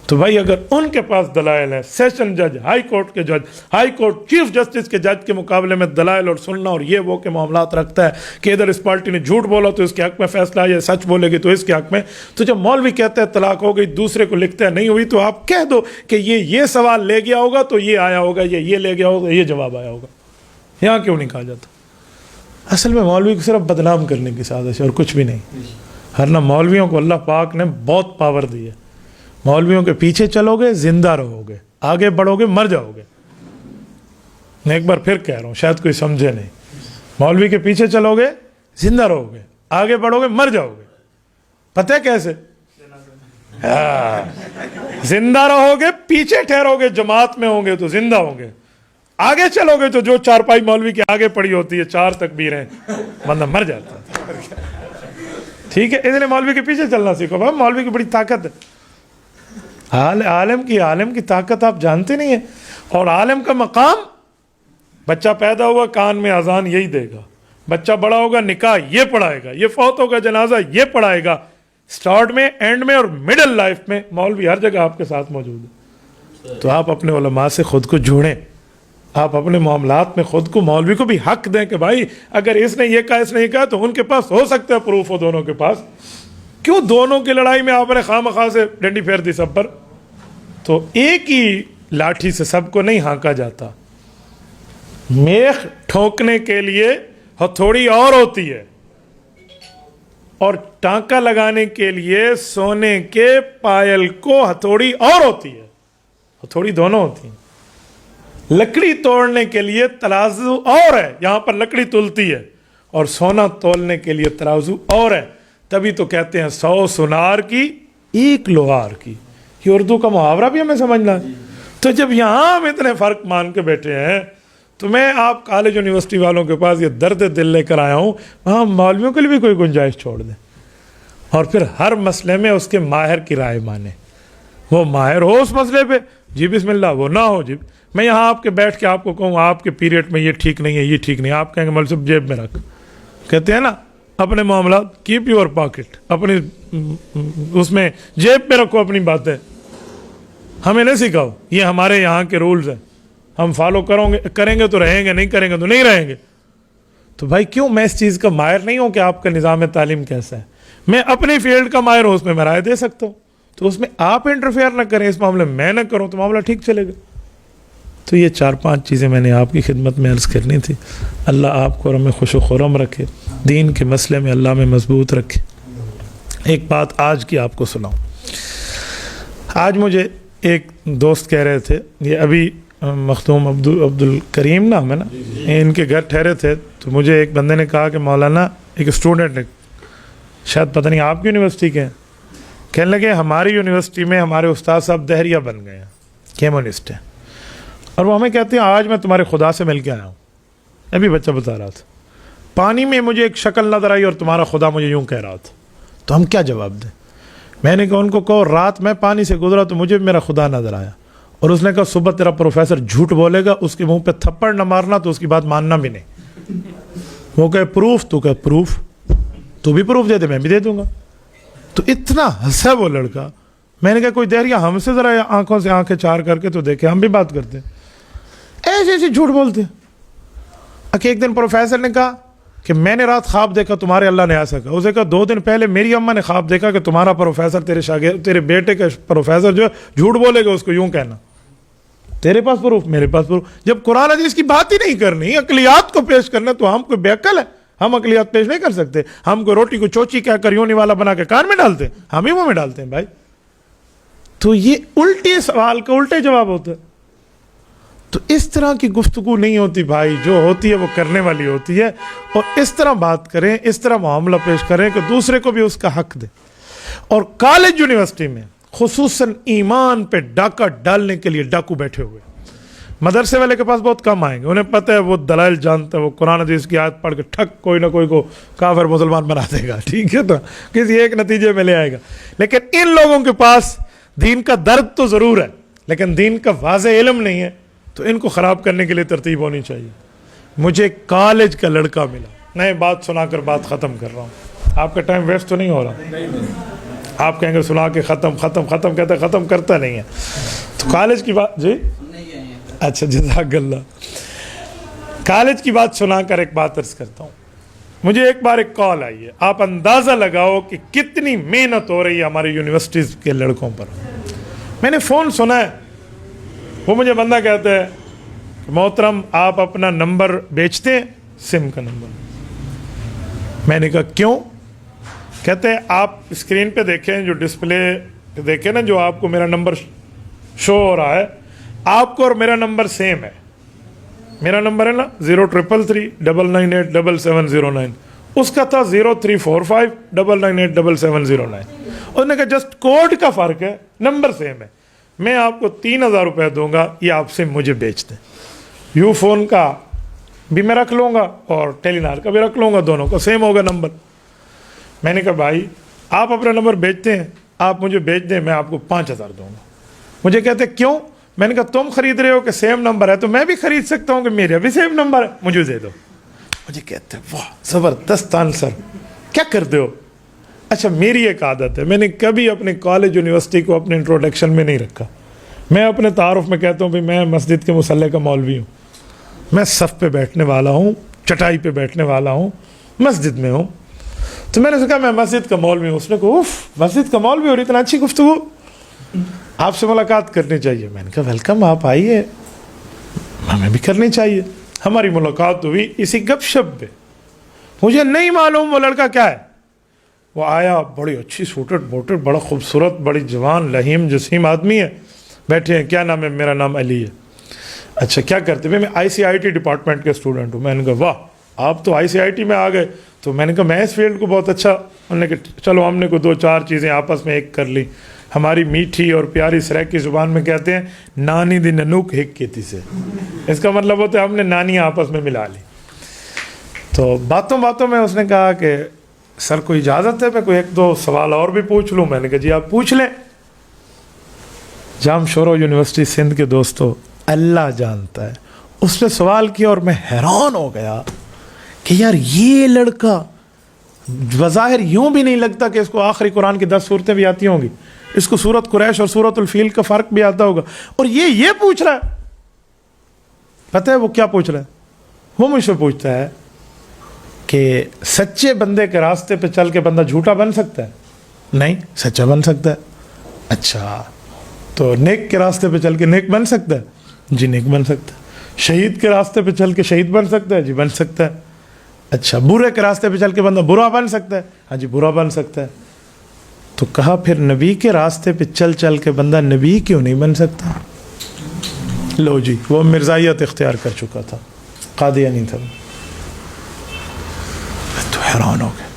تو بھائی اگر ان کے پاس دلائل ہے، سیشن جج، ہائی کورٹ کے جج، ہائی کورٹ چیف جسٹس کے جج کے مقابلے میں دلائل اور سننا اور یہ وہ کے معاملات رکھتا ہے کہ ادھر اس پارٹی نے جھوٹ بولا تو اس کے حق میں فیصلہ ہے، یہ سچ بولے گی تو اس کے حق میں، تو جب مولوی کہتا ہے طلاق ہو گئی، دوسرے کو لکھتا ہے نہیں ہوئی، تو آپ کہہ دو کہ یہ سوال لے گیا ہوگا تو یہ آیا ہوگا، یہ لے گیا ہوگا یہ جواب آیا ہوگا. یہاں کیوں نہیں کہا جاتا؟ اصل میں مولوی کو صرف بدنام کرنے کی سازش ہے اور کچھ بھی نہیں. ورنہ مولویوں کو اللہ پاک نے بہت پاور دی ہے. مولویوں کے پیچھے چلو گے زندہ رہو گے، آگے بڑھو گے مر جاؤ گے. میں ایک بار پھر کہہ رہا ہوں، شاید کوئی سمجھے نہیں. مولوی کے پیچھے چلو گے زندہ رہو گے، آگے بڑھو گے مر جاؤ گے. پتہ ہے کیسے؟ زندہ رہو گے، پیچھے ٹھہرو گے جماعت میں ہوں گے تو زندہ ہوں گے، آگے چلو گے تو جو چارپائی مولوی کے آگے پڑی ہوتی ہے 4 تکبیریں، بندہ مر جاتا ہے. ٹھیک ہے، اس لیے مولوی کے پیچھے چلنا سیکھو. بھائی مولوی کی بڑی طاقت ہے. عالم کی طاقت آپ جانتے نہیں ہیں. اور عالم کا مقام، بچہ پیدا ہوا کان میں اذان یہی دے گا، بچہ بڑا ہوگا نکاح یہ پڑھائے گا، یہ فوت ہوگا جنازہ یہ پڑھائے گا. سٹارٹ میں، اینڈ میں اور مڈل لائف میں مولوی ہر جگہ آپ کے ساتھ موجود ہے. تو آپ اپنے علماء سے خود کو جوڑیں، آپ اپنے معاملات میں خود کو، مولوی کو بھی حق دیں کہ بھائی اگر اس نے یہ کہا اس نے یہ کہا تو ان کے پاس ہو سکتا ہے پروف ہو دونوں کے پاس. کیوں دونوں کی لڑائی میں آپ نے خواہ مخواہ سے ڈنڈی پھیر دی سب پر؟ تو ایک ہی لاٹھی سے سب کو نہیں ہانکا جاتا. میخ ٹھوکنے کے لیے ہتھوڑی اور ہوتی ہے، اور ٹانکا لگانے کے لیے سونے کے پائل کو ہتھوڑی اور ہوتی ہے. ہتھوڑی دونوں ہوتی ہیں. لکڑی توڑنے کے لیے ترازو اور ہے، یہاں پر لکڑی تلتی ہے، اور سونا تولنے کے لیے ترازو اور ہے. تبھی تو کہتے ہیں 100 سنار کی 1 لوہار کی. یہ اردو کا محاورہ بھی ہمیں سمجھنا ہے. تو جب یہاں ہم اتنے فرق مان کے بیٹھے ہیں تو میں آپ کالج یونیورسٹی والوں کے پاس یہ درد دل لے کر آیا ہوں، وہاں مولویوں کے لیے بھی کوئی گنجائش چھوڑ دیں، اور پھر ہر مسئلے میں اس کے ماہر کی رائے مانیں. وہ ماہر ہو اس مسئلے پہ، جی بسم اللہ، وہ نہ ہو جی میں یہاں آپ کے بیٹھ کے آپ کو کہوں آپ کے پیریڈ میں یہ ٹھیک نہیں ہے، یہ ٹھیک نہیں ہے، آپ کہیں گے مولوی صاحب جیب میں رکھ. کہتے ہیں نا اپنے معاملات کیپ یور پاکٹ، اپنی اس میں جیب میں رکھو اپنی باتیں. ہمیں نہیں سکھاؤ، یہ ہمارے یہاں کے رولز ہیں، ہم فالو کریں گے تو رہیں گے، نہیں کریں گے تو نہیں رہیں گے. تو بھائی کیوں میں اس چیز کا ماہر نہیں ہوں کہ آپ کا نظام تعلیم کیسا ہے؟ میں اپنی فیلڈ کا ماہر ہوں، اس میں میں رائے دے سکتا ہوں. تو اس میں آپ انٹرفیئر نہ کریں، اس معاملے میں نہ کروں تو معاملہ ٹھیک چلے گا. تو یہ 4-5 چیزیں میں نے آپ کی خدمت میں عرض کرنی تھی. اللہ آپ کو اور ہمیں خوش و خرم رکھے، دین کے مسئلے میں اللہ میں مضبوط رکھے. ایک بات آج کی آپ کو سناؤں. آج مجھے ایک دوست کہہ رہے تھے، یہ ابھی مختوم عبد الکریم نام ہے نا، ان کے گھر ٹھہرے تھے، تو مجھے ایک بندے نے کہا کہ مولانا، ایک اسٹوڈنٹ نے، شاید پتہ نہیں آپ کی یونیورسٹی کے ہیں، کہنے لگے ہماری یونیورسٹی میں ہمارے استاد صاحب دہریہ بن گئے ہیں، کیمونسٹ ہیں، اور وہ ہمیں کہتے ہیں آج میں تمہارے خدا سے مل کے آیا ہوں. ابھی بچہ بتا رہا تھا پانی میں مجھے ایک شکل نظر آئی اور تمہارا خدا مجھے یوں کہہ رہا تھا. تو ہم کیا جواب دیں؟ میں نے کہا ان کو کہو رات میں پانی سے گزرا تو مجھے میرا خدا نظر آیا، اور اس نے کہا صبح تیرا پروفیسر جھوٹ بولے گا، اس کے منہ پہ تھپڑ نہ مارنا تو اس کی بات ماننا بھی نہیں. وہ کہے پروف، تو کہے پروف، تو بھی پروف دے دے، میں بھی دے دوں گا. تو اتنا ہنسا وہ لڑکا. میں نے کہا کوئی دہریہ ہم سے ذرا آنکھوں سے آنکھیں چار کر کے تو دیکھے، ہم بھی بات کرتے ہیں، ایسے ایسے جھوٹ بولتے ہیں. ایک دن پروفیسر نے کہا کہ میں نے رات خواب دیکھا تمہارے اللہ نے ایسا کہا. اسے کہا 2 دن پہلے میری اماں نے خواب دیکھا کہ تمہارا پروفیسر تیرے شاگرد، تیرے بیٹے کا پروفیسر جو ہے جھوٹ بولے گا، اس کو یوں کہنا. تیرے پاس پروف، میرے پاس پروف. جب قرآن حدیث کی بات ہی نہیں کرنی، عقلیات کو پیش کرنا، تو ہم کوئی بے عقل ہے؟ ہم عقلیات پیش نہیں کر سکتے. ہم کو روٹی کو چوچی کہہ کر یونی والا بنا کے کان میں ڈالتے ہیں، ہم ہی منہ میں ڈالتے ہیں بھائی. تو یہ الٹے سوال کا الٹے جواب ہوتا ہے. تو اس طرح کی گفتگو نہیں ہوتی بھائی، جو ہوتی ہے وہ کرنے والی ہوتی ہے. اور اس طرح بات کریں، اس طرح معاملہ پیش کریں کہ دوسرے کو بھی اس کا حق دیں. اور کالج یونیورسٹی میں خصوصاً ایمان پہ ڈاکہ ڈالنے کے لیے ڈاکو بیٹھے ہوئے. مدرسے والے کے پاس بہت کم آئیں گے, انہیں پتہ ہے وہ دلائل جانتا ہے, وہ قرآن حدیث کی آیت پڑھ کے ٹھک کوئی نہ کوئی کو کافر مسلمان بنا دے گا, ٹھیک ہے, تو کسی ایک نتیجے میں لے آئے گا. لیکن ان لوگوں کے پاس دین کا درد تو ضرور ہے, لیکن دین کا واضح علم نہیں ہے, تو ان کو خراب کرنے کے لیے ترتیب ہونی چاہیے. مجھے کالج کا لڑکا ملا, میں بات سنا کر بات ختم کر رہا ہوں, آپ کا ٹائم ویسٹ تو نہیں ہو رہا؟ آپ کہیں گے سنا کے ختم کہتے ختم کرتا نہیں ہے. تو کالج کی بات, جی اچھا جزاک اللہ, کالج کی بات سنا کر ایک بات عرض کرتا ہوں. مجھے ایک بار ایک کال آئی ہے, آپ اندازہ لگاؤ کہ کتنی محنت ہو رہی ہے ہماری یونیورسٹیز کے لڑکوں پر. میں نے فون سنا ہے, وہ مجھے بندہ کہتا ہے محترم آپ اپنا نمبر بیچتے ہیں, سم کا نمبر. میں نے کہا کیوں؟ کہتے ہیں آپ اسکرین پہ دیکھیں, جو ڈسپلے دیکھیں نا, جو آپ کو میرا نمبر شو ہو رہا ہے, آپ کو اور میرا نمبر سیم ہے. میرا نمبر ہے نا 0333998709, اس کا تھا 0345998709. انہوں نے کہا جسٹ کوڈ کا فرق ہے, نمبر سیم ہے, میں آپ کو 3000 روپے دوں گا, یہ آپ سے مجھے بیچ دیں. یو فون کا بھی میں رکھ لوں گا اور ٹیلی نار کا بھی رکھ لوں گا, دونوں کا سیم ہوگا نمبر. میں نے کہا بھائی آپ اپنا نمبر بیچتے ہیں, آپ مجھے بیچ دیں, میں آپ کو 5000 دوں گا. مجھے کہتے کیوں؟ میں نے کہا تم خرید رہے ہو کہ سیم نمبر ہے, تو میں بھی خرید سکتا ہوں کہ میرا بھی سیم نمبر ہے, مجھے دے دو. مجھے کہتے ہیں واہ زبردست آنسر, کیا کرتے ہو؟ اچھا میری ایک عادت ہے, میں نے کبھی اپنے کالج یونیورسٹی کو اپنے انٹروڈکشن میں نہیں رکھا. میں اپنے تعارف میں کہتا ہوں بھی میں مسجد کے مصلی کا مولوی ہوں, میں صف پہ بیٹھنے والا ہوں, چٹائی پہ بیٹھنے والا ہوں, مسجد میں ہوں. تو میں نے کہا میں مسجد کا مولوی ہوں. اس نے کہا اوف مسجد کا مولوی, اور اتنا اچھی گفتگو, آپ سے ملاقات کرنی چاہیے. میں نے کہا ویلکم, آپ آئیے, ہمیں بھی کرنی چاہیے. ہماری ملاقات ہوئی اسی گپ شپ پہ. مجھے نہیں معلوم وہ لڑکا کیا ہے. وہ آیا, بڑی اچھی سوٹڈ بوٹڈ, بڑا خوبصورت, بڑی جوان لہیم جسیم آدمی ہے. بیٹھے ہیں, کیا نام ہے؟ میرا نام علی ہے. اچھا کیا کرتے ہیں؟ میں ICIT ڈپارٹمنٹ کے اسٹوڈنٹ ہوں. میں نے کہا واہ آپ تو ICIT میں آ گئے. تو میں نے کہا میں اس فیلڈ کو بہت اچھا. انہوں نے کہا چلو ہم نے کوئی 2-4 چیزیں آپس میں ایک کر لی. ہماری میٹھی اور پیاری سریکی زبان میں کہتے ہیں نانی دی ننوک ہک کیتی سے, اس کا مطلب ہوتا ہے ہم نے نانیاں آپس میں ملا لی. تو باتوں میں اس نے کہا کہ سر کوئی اجازت ہے میں کوئی 1-2 سوال اور بھی پوچھ لوں؟ میں نے کہا جی آپ پوچھ لیں. جام شورو یونیورسٹی سندھ کے دوستو, اللہ جانتا ہے, اس نے سوال کیا اور میں حیران ہو گیا کہ یار یہ لڑکا بظاہر یوں بھی نہیں لگتا کہ اس کو آخری قرآن کی 10 صورتیں بھی آتی ہوں گی, اس کو سورت قریش اور سورت الفیل کا فرق بھی آتا ہوگا, اور یہ پوچھ رہا ہے. پتہ ہے وہ کیا پوچھ رہا ہے؟ وہ مجھ سے پوچھتا ہے کہ سچے بندے کے راستے پہ چل کے بندہ جھوٹا بن سکتا ہے؟ نہیں, سچا بن سکتا ہے. اچھا تو نیک کے راستے پہ چل کے نیک بن سکتا ہے؟ جی نیک بن سکتا ہے. شہید کے راستے پہ چل کے شہید بن سکتا ہے؟ جی بن سکتا ہے. اچھا برے کے راستے پہ چل کے بندہ برا بن سکتا ہے؟ ہاں جی برا بن سکتا ہے. تو کہا پھر نبی کے راستے پہ چل کے بندہ نبی کیوں نہیں بن سکتا؟ لو جی وہ مرزائیت اختیار کر چکا تھا, قادیانی تھا. تو حیران ہو گیا.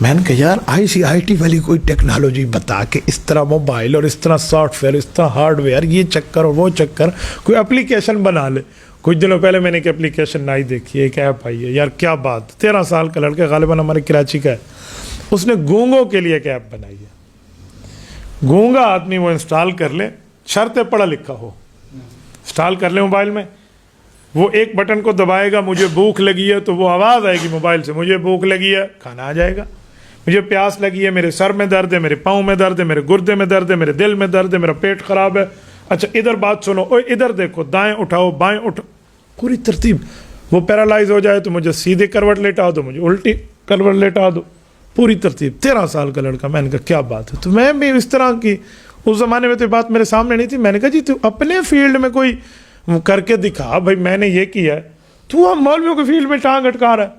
میں نے کہا یار ICIT والی کوئی ٹیکنالوجی بتا کے اس طرح موبائل اور اس طرح سافٹ ویئر, اس طرح ہارڈ ویئر, یہ چکر اور وہ چکر, کوئی اپلیکیشن بنا لے. کچھ دنوں پہلے میں نے ایک اپلیکیشن نئی دیکھی ہے, ایک ایپ آئی ہے یار, کیا بات, 13 سال کا لڑکا غالباً ہمارے کراچی کا ہے, اس نے گونگوں کے لیے ایک ایپ بنائی ہے. گونگا آدمی وہ انسٹال کر لے, شرط پڑھا لکھا ہو, انسٹال کر لے موبائل میں, وہ ایک بٹن کو دبائے گا, مجھے بھوک لگی ہے تو وہ آواز آئے گی موبائل سے, مجھے بھوک لگی ہے, کھانا آ جائے گا. مجھے پیاس لگی ہے, میرے سر میں درد ہے, میرے پاؤں میں درد ہے, میرے گردے میں درد ہے, میرے دل میں درد ہے, میرا پیٹ خراب ہے. اچھا ادھر بات سنو, ادھر دیکھو, دائیں اٹھاؤ بائیں اٹھاؤ, پوری ترتیب. وہ پیرالائز ہو جائے تو مجھے سیدھے کروٹ لیٹا دو, مجھے الٹی کروٹ لیٹا دو, پوری ترتیب. 13 سال کا لڑکا. میں نے کہا کیا بات ہے. تو میں بھی اس طرح کی, اس زمانے میں تو بات میرے سامنے نہیں تھی. میں نے کہا جی تو اپنے فیلڈ میں کوئی کر کے دکھا, بھائی میں نے یہ کیا ہے, تو ہم مولویوں کے فیلڈ میں ٹانگ اٹکا رہا ہے.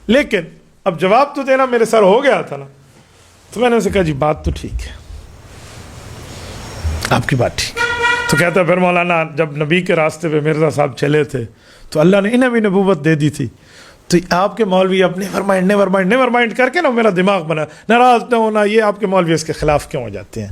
لیکن اب جواب تو دینا میرے سر ہو گیا تھا نا. تو میں نے اسے کہا جی بات تو ٹھیک ہے, آپ کی بات ٹھیک ہے. تو کہتا ہے پھر مولانا جب نبی کے راستے پہ مرزا صاحب چلے تھے تو اللہ نے انہیں بھی نبوت دے دی تھی, تو آپ کے مولوی اب نیور مائنڈ کر کے نا میرا دماغ بنا، ناراض نہ ہونا، یہ آپ کے مولوی اس کے خلاف کیوں ہو جاتے ہیں؟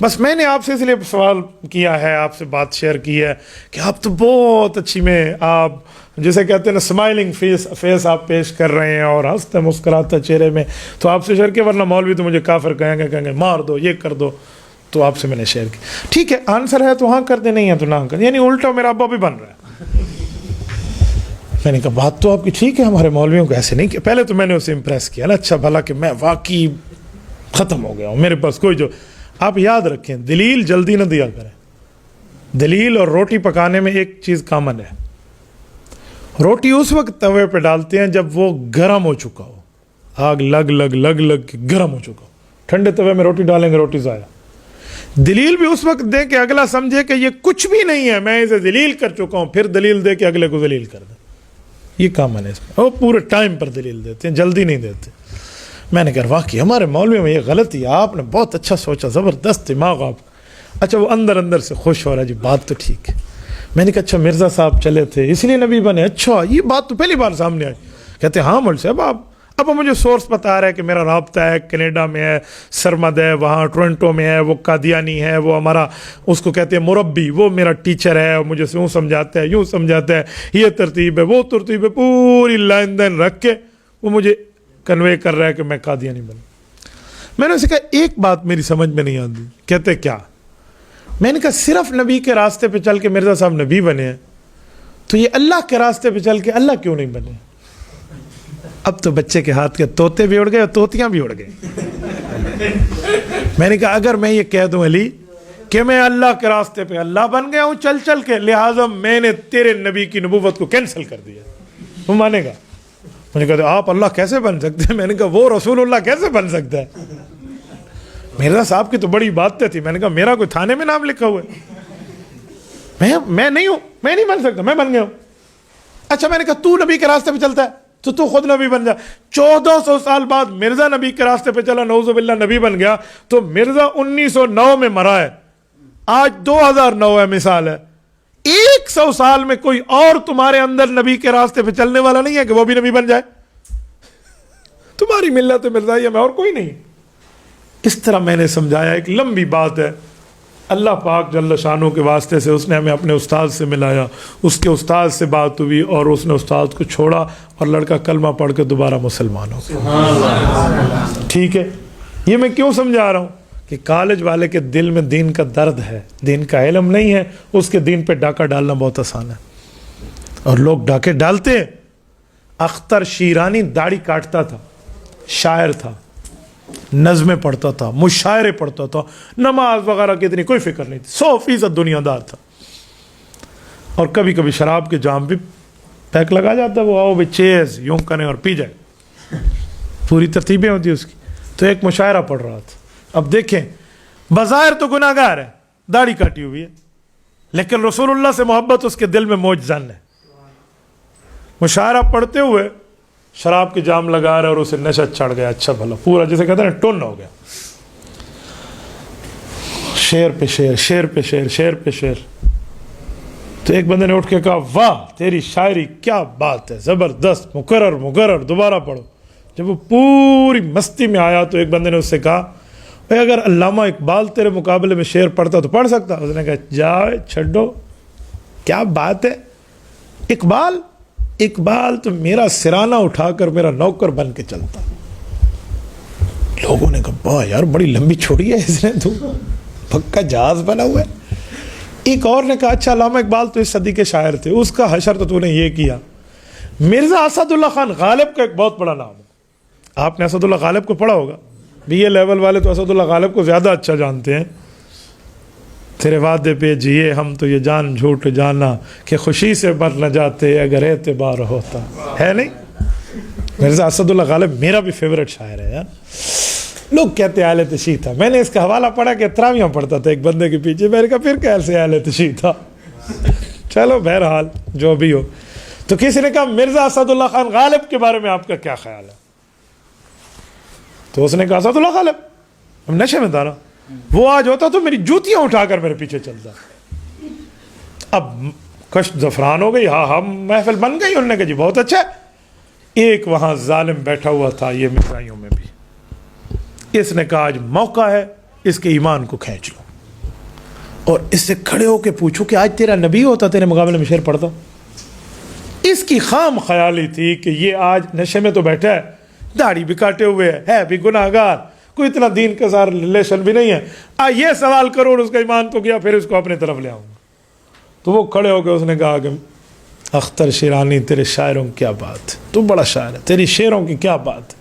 بس میں نے آپ سے اس لیے سوال کیا ہے، آپ سے بات شیئر کی ہے کہ آپ تو بہت اچھی میں آپ جسے کہتے ہیں نا اسمائلنگ فیس آپ پیش کر رہے ہیں اور ہنستے مسکراتے چہرے میں، تو آپ سے شیئر کیا، ورنہ مولوی تو مجھے کافر کہیں گے مار دو، یہ کر دو، تو آپ سے میں نے شیئر کی. ٹھیک ہے، آنسر ہے تو ہاں کر دیں، نہیں ہے تو نہ کر، یعنی الٹا میرا ابا بھی بن رہا ہے. میں نے کہا بات تو آپ کی ٹھیک ہے، ہمارے مولویوں کو ایسے نہیں کیا. پہلے تو میں نے اسے امپریس کیا نا، اچھا بھلا کہ میں واقعی ختم ہو گیا ہوں، میرے پاس کوئی جو. آپ یاد رکھیں دلیل جلدی نہ دیا کریں. دلیل اور روٹی پکانے میں ایک چیز کامن ہے، روٹی اس وقت توے پہ ڈالتے ہیں جب وہ گرم ہو چکا ہو، آگ لگ کے گرم ہو چکا ہو. ٹھنڈے توے میں روٹی ڈالیں گے روٹی ضائع. دلیل بھی اس وقت دیں کہ اگلا سمجھے کہ یہ کچھ بھی نہیں ہے، میں اسے دلیل کر چکا ہوں، پھر دلیل دے کہ اگلے کو دلیل کر دیں. یہ کامن ہے اس میں. وہ پورے ٹائم پر دلیل دیتے ہیں، جلدی نہیں دیتے. میں نے کہا واقعی ہمارے مولوی میں یہ غلطی ہے، آپ نے بہت اچھا سوچا، زبردست دماغ آپ. اچھا وہ اندر سے خوش ہو رہا ہے، جی بات تو ٹھیک ہے. میں نے کہا اچھا مرزا صاحب چلے تھے اس لیے نبی بنے؟ اچھا یہ بات تو پہلی بار سامنے آئی. کہتے ہاں مول صاحب اب مجھے سورس بتا رہا ہے کہ میرا رابطہ ہے، کینیڈا میں ہے، سرمد ہے، وہاں ٹورنٹو میں ہے، وہ قادیانی ہے، وہ ہمارا اس کو کہتے ہیں مربی، وہ میرا ٹیچر ہے، مجھے یوں سمجھاتا ہے، یوں سمجھاتا ہے، یہ ترتیب ہے، وہ ترتیب ہے، پوری لائن دین رکھ کے وہ مجھے کنوے کر رہا ہے کہ میں قادیانی بنوں. میں نے اسے کہا ایک بات میری سمجھ میں نہیں آتی. کہتے کیا؟ میں نے کہا صرف نبی کے راستے پہ چل کے مرزا صاحب نبی بنے ہیں، تو یہ اللہ کے راستے پہ چل کے اللہ کیوں نہیں بنے؟ اب تو بچے کے ہاتھ کے طوطے بھی اڑ گئے اور طوطیاں بھی اڑ گئے. میں نے کہا اگر میں یہ کہہ دوں علی کہ میں اللہ کے راستے پہ اللہ بن گیا ہوں چل کے، لہٰذا میں نے تیرے نبی کی نبوت کو کینسل کر دیا، وہ مانے گا؟ میں نے کہا آپ اللہ کیسے بن سکتے ہیں؟ میں نے کہا وہ رسول اللہ کیسے بن سکتا ہے؟ مرزا صاحب کی تو بڑی باتیں تھی. میں نے کہا میرا کوئی تھانے میں نام لکھا ہوا ہے، میں نہیں ہوں، میں نہیں بن سکتا، میں بن گیا ہوں. اچھا میں نے کہا تو نبی کے راستے پہ چلتا ہے تو خود نبی بن جا. 1400 سال بعد مرزا نبی کے راستے پہ چلا، نعوذ باللہ نبی بن گیا. تو مرزا 1909 میں مرا ہے، آج 2009 ہے، مثال ہے. 100 سال میں کوئی اور تمہارے اندر نبی کے راستے پہ چلنے والا نہیں ہے کہ وہ بھی نبی بن جائے. تمہاری ملت مرزائیہ میں اور کوئی نہیں. اس طرح میں نے سمجھایا. ایک لمبی بات ہے. اللہ پاک جل شانہ کے واسطے سے اس نے ہمیں اپنے استاد سے ملایا، اس کے استاد سے بات ہوئی اور اس نے استاد کو چھوڑا اور لڑکا کلمہ پڑھ کے دوبارہ مسلمان ہو گیا. ٹھیک ہے، یہ میں کیوں سمجھا رہا ہوں کہ کالج والے کے دل میں دین کا درد ہے، دین کا علم نہیں ہے، اس کے دین پہ ڈاکہ ڈالنا بہت آسان ہے اور لوگ ڈاکے ڈالتے ہیں. اختر شیرانی داڑھی کاٹتا تھا، شاعر تھا، نظمیں پڑھتا تھا، مشاعرے پڑھتا تھا، نماز وغیرہ کی اتنی کوئی فکر نہیں تھی، 100% دنیا دار تھا. اور کبھی کبھی شراب کے جام بھی پیک لگا جاتا، وہ آؤ بھی چیز یوں کریں اور پی جائے، پوری ترتیبیں ہوتی اس کی. تو ایک مشاعرہ پڑھ رہا تھا. اب دیکھیں بظاہر تو گناہ گار ہے، داڑھی کاٹی ہوئی ہے، لیکن رسول اللہ سے محبت اس کے دل میں موج زن ہے. مشاعرہ پڑھتے ہوئے شراب کے جام لگا رہا اور اسے نشہ چڑھ گیا. اچھا بھلا پورا جسے کہتے ہیں نا ٹن ہو گیا، شعر پہ شعر، شعر پہ شعر، شعر پہ شعر. تو ایک بندے نے اٹھ کے کہا واہ تیری شاعری کیا بات ہے، زبردست، مکرر دوبارہ پڑھو. جب وہ پوری مستی میں آیا تو ایک بندے نے اس سے کہا اگر علامہ اقبال تیرے مقابلے میں شعر پڑھتا تو پڑھ سکتا. اس نے کہا جاؤ چھڈو، کیا بات ہے، اقبال تو میرا سرانہ اٹھا کر میرا نوکر بن کے چلتا. لوگوں نے کہا واہ یار بڑی لمبی چھوڑی ہے اس نے، تو پکا جہاز بنا ہوا ہے. ایک اور نے کہا اچھا علامہ اقبال تو اس صدی کے شاعر تھے، اس کا حشر تو نے یہ کیا. مرزا اسد اللہ خان غالب کا ایک بہت بڑا نام ہے، آپ نے اسد اللہ غالب کو پڑھا ہوگا. بی اے لیول والے تو اسد اللہ غالب کو زیادہ اچھا جانتے ہیں. تیرے وعدے پہ جیے ہم تو یہ جان جھوٹ جانا کہ خوشی سے مر نہ جاتے اگر اعتبار ہوتا. ہے نہیں؟ مرزا اسد اللہ غالب میرا بھی فیورٹ شاعر ہے یار. لوگ کہتے ہیں اہل تشیع تھا. میں نے اس کا حوالہ پڑھا کہ تراویاں پڑھتا تھا ایک بندے کے پیچھے. میں نے کہا پھر کیسے اہل تشیع تھا. چلو بہرحال جو بھی ہو. تو کسی نے کہا مرزا اسد اللہ خان غالب کے بارے میں آپ کا کیا خیال ہے؟ تو اس نے کہا اسد اللہ غالب ہم نشے میں تھا نا، وہ آج ہوتا تو میری جوتیاں اٹھا کر میرے پیچھے چلتا. اب کشت زفران ہو گئی، ہاں محفل بن گئی. انہوں نے کہا جی بہت اچھا ہے. ایک وہاں ظالم بیٹھا ہوا تھا یہ مرزائیوں میں بھی، اس نے کہا آج موقع ہے اس کے ایمان کو کھینچ لو، اور اس سے کھڑے ہو کے پوچھو کہ آج تیرا نبی ہوتا تیرے مقابلے میں شعر پڑھتا۔ اس کی خام خیالی تھی کہ یہ آج نشے میں تو بیٹھا ہے، داڑھی بھی کاٹے ہوئے ہے بھی گناہ گار، کوئی اتنا دین کے ساتھ ریلیشن بھی نہیں ہے، یہ سوال کرو اور اس کا ایمان تو کیا، پھر اس کو اپنے طرف لے آؤں گا۔ تو وہ کھڑے ہو کے اس نے کہا کہ اختر شیرانی تیرے شاعروں کی کیا بات، تو بڑا شاعر ہے، تیری شعروں کی کیا بات،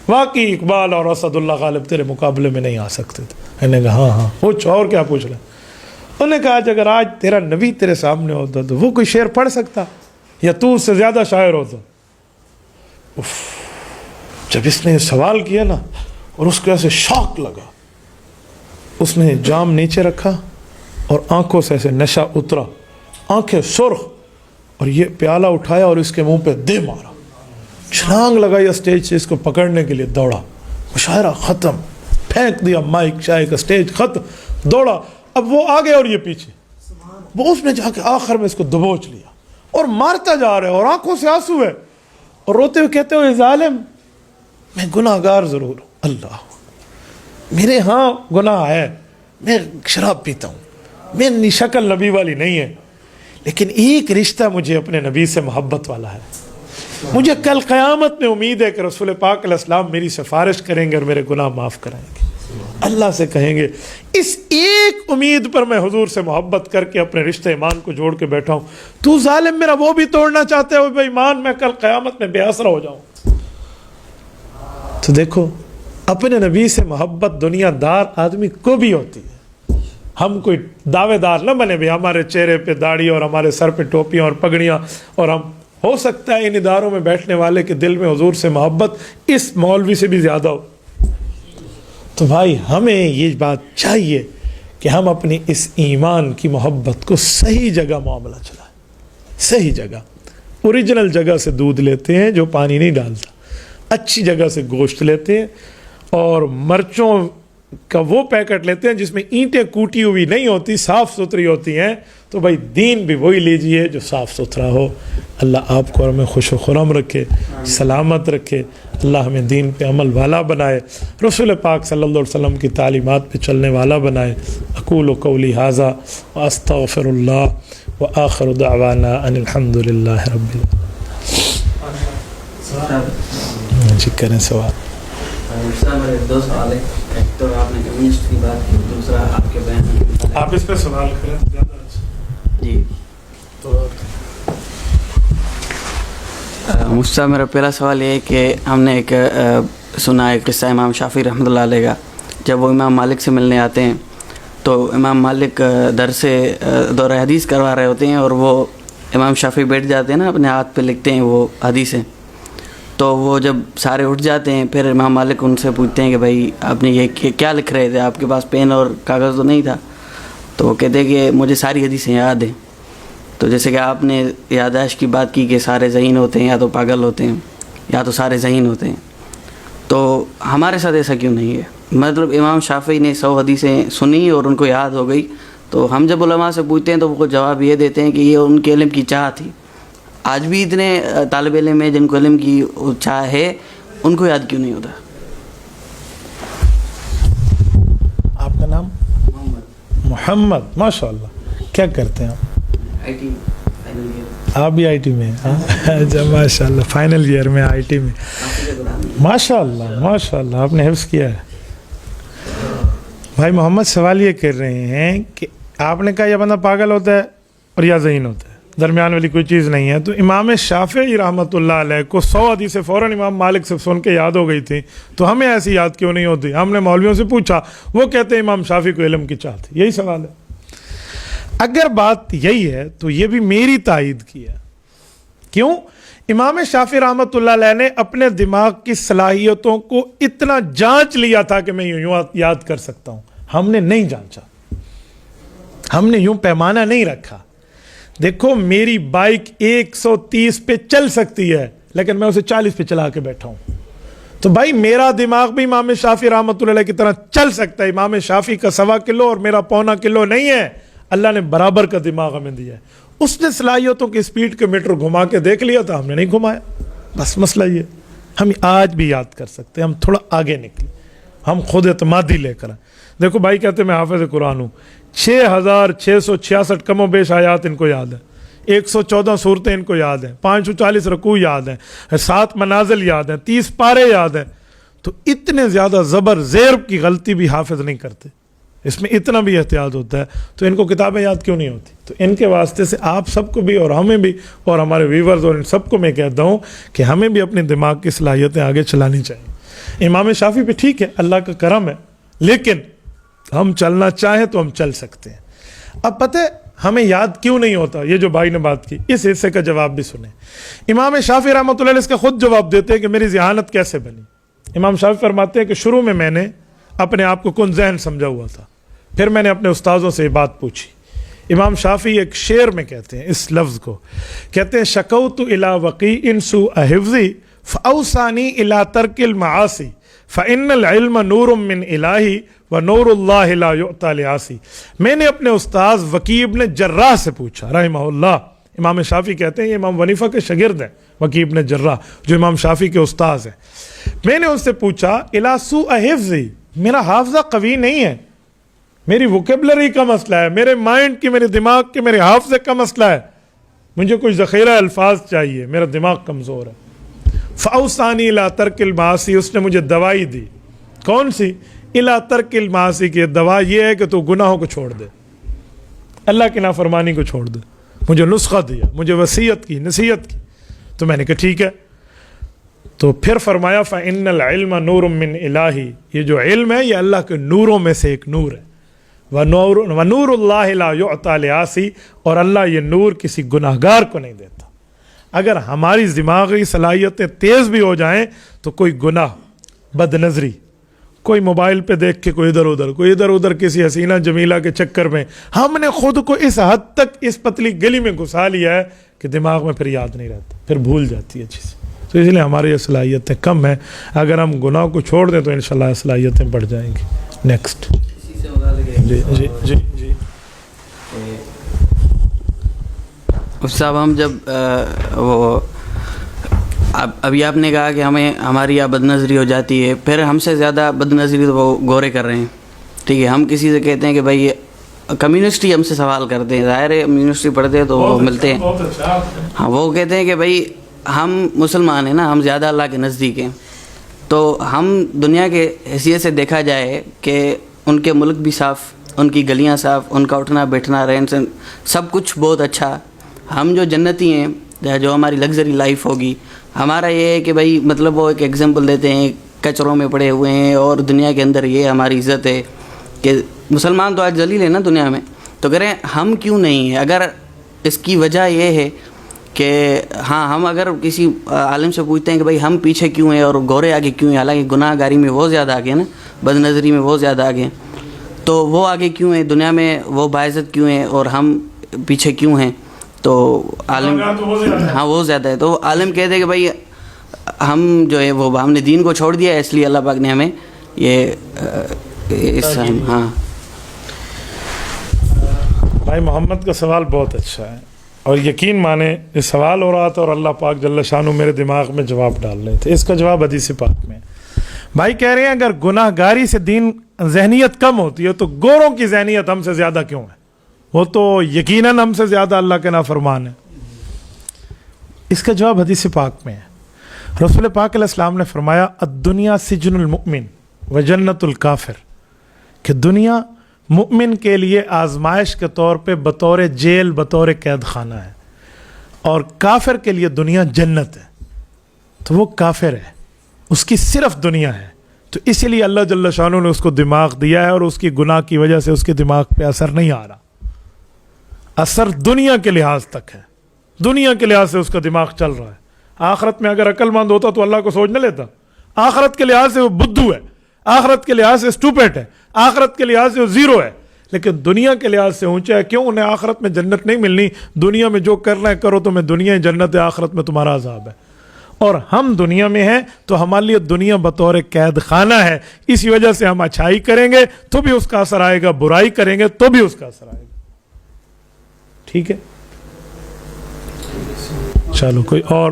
واقعی اقبال اور اسد اللہ غالب تیرے مقابلے میں نہیں آ سکتے تھے۔ میں نے کہا ہاں پوچھ، اور کیا پوچھ رہے؟ انہوں نے کہا اگر آج تیرا نبی تیرے سامنے ہوتا تو وہ کوئی شعر پڑھ سکتا یا تو اس سے زیادہ شاعر ہوتا؟ جب اس نے یہ سوال کیا نا اور اس کو ایسے شوق لگا، اس نے جام نیچے رکھا اور آنکھوں سے ایسے نشہ اترا، آنکھیں سرخ، اور یہ پیالہ اٹھایا اور اس کے منہ پہ دے مارا، چھلانگ لگائی اسٹیج سے اس کو پکڑنے کے لیے، دوڑا، مشاعرہ ختم، پھینک دیا مائک شائک، اسٹیج ختم، دوڑا، اب وہ آگے اور یہ پیچھے، وہ اس نے جا کے آخر میں اس کو دبوچ لیا اور مارتا جا رہا ہے اور آنکھوں سے آنسو ہے اور روتے ہوئے کہتے ہوئے ظالم میں گناہ گار ضرور ہوں، اللہ میرے ہاں گناہ ہے، میں شراب پیتا ہوں، میری شکل نبی والی نہیں ہے، لیکن ایک رشتہ مجھے اپنے نبی سے محبت والا ہے، مجھے کل قیامت میں امید ہے کہ رسول پاک علیہ السلام میری سفارش کریں گے اور میرے گناہ معاف کرائیں گے، اللہ سے کہیں گے، اس ایک امید پر میں حضور سے محبت کر کے اپنے رشتہ ایمان کو جوڑ کے بیٹھا ہوں، تو ظالم میرا وہ بھی توڑنا چاہتے ہو بے ایمان، میں کل قیامت میں بے اثر ہو جاؤں۔ تو دیکھو اپنے نبی سے محبت دنیا دار آدمی کو بھی ہوتی ہے، ہم کوئی دعوے دار نہ بنے بھی ہمارے چہرے پہ داڑھی اور ہمارے سر پہ ٹوپیاں اور پگڑیاں، اور ہم ہو سکتا ہے ان اداروں میں بیٹھنے والے کے دل میں حضور سے محبت اس مولوی سے بھی زیادہ ہو۔ تو بھائی ہمیں یہ بات چاہیے کہ ہم اپنی اس ایمان کی محبت کو صحیح جگہ معاملہ چلائیں، صحیح جگہ، اوریجنل جگہ سے دودھ لیتے ہیں جو پانی نہیں ڈالتا، اچھی جگہ سے گوشت لیتے ہیں، اور مرچوں کا وہ پیکٹ لیتے ہیں جس میں اینٹیں کوٹی ہوئی نہیں ہوتی، صاف ستھری ہوتی ہیں۔ تو بھائی دین بھی وہی لیجئے جو صاف ستھرا ہو۔ اللہ آپ کو اور ہمیں خوش و خرم رکھے، سلامت رکھے، اللہ ہمیں دین پہ عمل والا بنائے، رسول پاک صلی اللہ علیہ وسلم کی تعلیمات پہ چلنے والا بنائے۔ اقول قولی ھذا واستغفر اللہ وآخر دعوانا ان الحمد للہ رب العالمین۔ جی کریں سوال۔ میرے دو سوال ہیں، ایک تو آپ نے کمیونسٹ کی بات کی، دوسرا آپ کے بیان۔ آپ اس پہ سوال کریں زیادہ جی مجھ سے میرا پہلا سوال یہ ہے کہ ہم نے ایک سنا ہے قصہ امام شافعی رحمۃ اللہ علیہ کا، جب وہ امام مالک سے ملنے آتے ہیں تو امام مالک در سے دورہ حدیث کروا رہے ہوتے ہیں، اور وہ امام شافعی بیٹھ جاتے ہیں نا، اپنے ہاتھ پہ لکھتے ہیں وہ حدیثیں، تو وہ جب سارے اٹھ جاتے ہیں پھر امام مالک ان سے پوچھتے ہیں کہ بھائی آپ نے یہ کیا لکھ رہے تھے، آپ کے پاس پین اور کاغذ تو نہیں تھا؟ تو وہ کہتے ہیں کہ مجھے ساری حدیثیں یاد ہیں۔ تو جیسے کہ آپ نے یادداشت کی بات کی کہ سارے ذہین ہوتے ہیں یا تو پاگل ہوتے ہیں یا تو سارے ذہین ہوتے ہیں، تو ہمارے ساتھ ایسا کیوں نہیں ہے؟ مطلب امام شافعی نے 100 حدیثیں سنی اور ان کو یاد ہو گئی، تو ہم جب علماء سے پوچھتے ہیں تو وہ جواب یہ دیتے ہیں کہ یہ ان کے علم کی چاہ تھی۔ آج بھی اتنے طالب علم ہیں جن کو علم کی چاہ ہے، ان کو یاد کیوں نہیں ہوتا؟ آپ کا نام؟ محمد، ماشاء اللہ، کیا کرتے ہیں آپ؟ آپ بھی آئی ٹی میں ہیں؟ ماشاء اللہ، فائنل ایئر میں آئی ٹی میں، ماشاء اللہ ماشاء اللہ، آپ نے حفظ کیا ہے۔ بھائی محمد سوال یہ کر رہے ہیں کہ آپ نے کہا یہ بندہ پاگل ہوتا ہے اور یا ذہین ہوتا ہے، درمیان والی کوئی چیز نہیں ہے، تو امام شافعی رحمۃ اللہ علیہ کو 100 حدیثیں فوراً امام مالک سے سن کے یاد ہو گئی تھی، تو ہمیں ایسی یاد کیوں نہیں ہوتی؟ ہم نے مولویوں سے پوچھا، وہ کہتے ہیں امام شافعی کو علم کی چاہ تھی۔ یہی سوال ہے۔ اگر بات یہی ہے تو یہ بھی میری تائید کی ہے۔ کیوں؟ امام شافعی رحمۃ اللہ علیہ نے اپنے دماغ کی صلاحیتوں کو اتنا جانچ لیا تھا کہ میں یوں یاد کر سکتا ہوں، ہم نے نہیں جانچا، ہم نے یوں پیمانہ نہیں رکھا۔ دیکھو میری بائک 130 پہ چل سکتی ہے لیکن میں اسے 40 پہ چلا کے بیٹھا ہوں، تو بھائی میرا دماغ بھی امام شافعی رحمۃ اللہ علیہ کی طرح چل سکتا ہے۔ امام شافعی کا 1.25 کلو اور میرا 1.25 کلو نہیں ہے، اللہ نے برابر کا دماغ ہمیں دیا ہے۔ اس نے صلاحیتوں کی سپیڈ کے میٹر گھما کے دیکھ لیا تھا، ہم نے نہیں گھمایا۔ بس مسئلہ یہ ہم آج بھی یاد کر سکتے ہیں. ہم تھوڑا آگے نکلے, ہم خود اعتمادی لے کر آئیں. دیکھو بھائی کہتے ہیں میں حافظ قرآن ہوں, 6666 کم و بیش آیات ان کو یاد ہے, 114 صورتیں ان کو یاد ہیں, 540 رکوع یاد ہیں, 7 منازل یاد ہیں, 30 پارے یاد ہیں. تو اتنے زیادہ زبر زیر کی غلطی بھی حافظ نہیں کرتے, اس میں اتنا بھی احتیاط ہوتا ہے. تو ان کو کتابیں یاد کیوں نہیں ہوتی؟ تو ان کے واسطے سے آپ سب کو بھی اور ہمیں بھی اور ہمارے ویورز اور ان سب کو میں کہتا ہوں کہ ہمیں بھی اپنے دماغ کی صلاحیتیں آگے چلانی چاہیے. امام شافعی پہ ٹھیک ہے اللہ کا کرم ہے, لیکن ہم چلنا چاہیں تو ہم چل سکتے ہیں. اب پتہ ہے ہمیں یاد کیوں نہیں ہوتا؟ یہ جو بھائی نے بات کی اس حصے کا جواب بھی سنیں. امام شافعی رحمۃ اللہ علیہ اس کا خود جواب دیتے ہیں کہ میری ذہانت کیسے بنی. امام شافعی فرماتے ہیں کہ شروع میں نے اپنے آپ کو کن ذہن سمجھا ہوا تھا, پھر میں نے اپنے استاذوں سے یہ بات پوچھی. امام شافعی ایک شعر میں کہتے ہیں اس لفظ کو, کہتے ہیں شکوت الی وقیع سوء حفظی فاوصانی الی ترک المعاصی فان العلم نور من الہی ونور اللہ لا یؤتی لعاصی. میں نے اپنے استاذ وکیع ابن جراح سے پوچھا رحمہ اللہ. امام شافعی کہتے ہیں یہ امام ونیفہ کے شاگرد ہیں وکیع ابن جراح جو امام شافعی کے استاذ ہیں. میں نے ان سے پوچھا الی سوء حفظی, میرا حافظہ قوی نہیں ہے, میری ووکیبلری کا مسئلہ ہے, میرے مائنڈ کی, میرے دماغ کے, میرے حافظے کا مسئلہ ہے, مجھے کچھ ذخیرہ الفاظ چاہیے, میرا دماغ کمزور ہے. فاوصانی الی ترک المعاصی, اس نے مجھے دوائی دی. کون سی؟ الی ترک المعاصی کی دوا یہ ہے کہ تو گناہوں کو چھوڑ دے, اللہ کی نافرمانی کو چھوڑ دے. مجھے نسخہ دیا, مجھے وصیت کی, نصیحت کی. تو میں نے کہا ٹھیک ہے. تو پھر فرمایا فإن العلم نور من الہی, یہ جو علم ہے یہ اللہ کے نوروں میں سے ایک نور ہے. ونور اللہ لا یعطی لعاصی, اور اللہ یہ نور کسی گناہگار کو نہیں دیتا. اگر ہماری دماغی صلاحیتیں تیز بھی ہو جائیں تو کوئی گناہ, بد نظری, کوئی موبائل پہ دیکھ کے کوئی ادھر ادھر کسی حسینہ جمیلہ کے چکر میں ہم نے خود کو اس حد تک اس پتلی گلی میں گھسا لیا ہے کہ دماغ میں پھر یاد نہیں رہتا, پھر بھول جاتی ہے چیزیں. تو اس لیے ہماری یہ صلاحیتیں کم ہیں. اگر ہم گناہ کو چھوڑ دیں تو انشاءاللہ صلاحیتیں بڑھ جائیں گی. نیکسٹ. جی جی جی جی صاحب, ہم جب وہ ابھی آپ نے کہا کہ ہماری یہاں بد نظری ہو جاتی ہے, پھر ہم سے زیادہ بد نظری تو وہ گورے کر رہے ہیں. ٹھیک ہے, ہم کسی سے کہتے ہیں کہ بھائی کمیونسٹی ہم سے سوال کرتے ہیں, ظاہر ہے یونیورسٹی پڑھتے ہیں تو وہ ملتے ہیں. ہاں, وہ کہتے ہیں کہ بھائی ہم مسلمان ہیں نا, ہم زیادہ اللہ کے نزدیک ہیں, تو ہم دنیا کے حیثیت سے دیکھا جائے کہ ان کے ملک بھی صاف, ان کی گلیاں صاف, ان کا اٹھنا بیٹھنا رہن سہن سب کچھ بہت اچھا. ہم جو جنتی ہیں, جو ہماری لگژری لائف ہوگی, ہمارا یہ ہے کہ بھائی مطلب وہ ایک ایگزامپل دیتے ہیں, کچروں میں پڑے ہوئے ہیں اور دنیا کے اندر یہ ہماری عزت ہے کہ مسلمان تو آج ذلیل ہے نا دنیا میں. تو کریں ہم کیوں نہیں ہیں؟ اگر اس کی وجہ یہ ہے کہ ہاں, ہم اگر کسی عالم سے پوچھتے ہیں کہ بھائی ہم پیچھے کیوں ہیں اور گورے آگے کیوں ہیں, حالانکہ گناہ گاری میں وہ زیادہ آگے ہیں نا, بد نظری میں وہ زیادہ آگے ہیں, تو وہ آگے کیوں ہیں دنیا میں, وہ باعزت کیوں ہیں اور ہم پیچھے کیوں ہیں؟ تو عالم ہاں وہ زیادہ ہے. تو عالم کہتے ہیں کہ بھائی ہم جو ہے وہ ہم نے دین کو چھوڑ دیا ہے, اس لیے اللہ پاک نے ہمیں یہ ہاں. بھائی محمد کا سوال بہت اچھا ہے, اور یقین مانے یہ سوال ہو رہا تھا اور اللہ پاک جل شانہ میرے دماغ میں جواب ڈال رہے تھے. اس کا جواب حدیث پاک میں. بھائی کہہ رہے ہیں اگر گناہ گاری سے دین ذہنیت کم ہوتی ہے تو گوروں کی ذہنیت ہم سے زیادہ کیوں ہے؟ وہ تو یقیناً ہم سے زیادہ اللہ کے نافرمان ہیں. اس کا جواب حدیث پاک میں ہے. رسول پاک علیہ السلام نے فرمایا الدنیا سجن المؤمن و جنت الکافر, کہ دنیا مؤمن کے لیے آزمائش کے طور پہ بطور جیل, بطور قید خانہ ہے, اور کافر کے لیے دنیا جنت ہے. تو وہ کافر ہے, اس کی صرف دنیا ہے. تو اسی لیے اللہ جل شانہ نے اس کو دماغ دیا ہے, اور اس کی گناہ کی وجہ سے اس کے دماغ پہ اثر نہیں آ رہا. اثر دنیا کے لحاظ تک ہے, دنیا کے لحاظ سے اس کا دماغ چل رہا ہے. آخرت میں اگر عقل مند ہوتا تو اللہ کو سوچ نہ لیتا. آخرت کے لحاظ سے وہ بدھو ہے, آخرت کے لحاظ سے اسٹوپیٹ ہے, آخرت کے لحاظ سے وہ زیرو ہے, لیکن دنیا کے لحاظ سے اونچا ہے. کیوں؟ انہیں آخرت میں جنت نہیں ملنی. دنیا میں جو کرنا ہے کرو, تو میں دنیا جنت ہے, آخرت میں تمہارا عذاب ہے. اور ہم دنیا میں ہیں تو ہمارے لیے دنیا بطور قید خانہ ہے. اسی وجہ سے ہم اچھائی کریں گے تو بھی اس کا اثر آئے گا, برائی کریں گے تو بھی اس کا اثر آئے گا. ٹھیک ہے, چلو کوئی اور.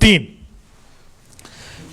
3,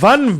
1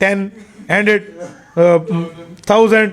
10, 100, 1000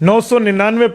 999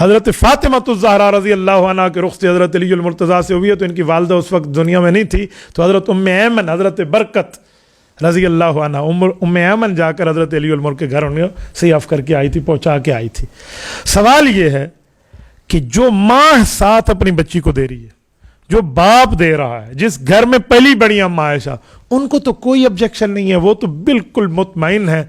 حضرت فاطمہ الزہرا رضی اللہ عنہ کے رخ سے حضرت علی المرتضیٰ سے ہوئی ہے، تو ان کی والدہ اس وقت دنیا میں نہیں تھی، تو حضرت ام ایمن حضرت برکت رضی اللہ عنہ ام ایمن جا کر حضرت علی المر کے گھر انہیں سیاف کر کے آئی تھی، پہنچا کے آئی تھی. سوال یہ ہے کہ جو ماں ساتھ اپنی بچی کو دے رہی ہے، جو باپ دے رہا ہے، جس گھر میں پلی بڑی اماں عائشہ، ان کو تو کوئی آبجیکشن نہیں ہے، وہ تو بالکل مطمئن ہے.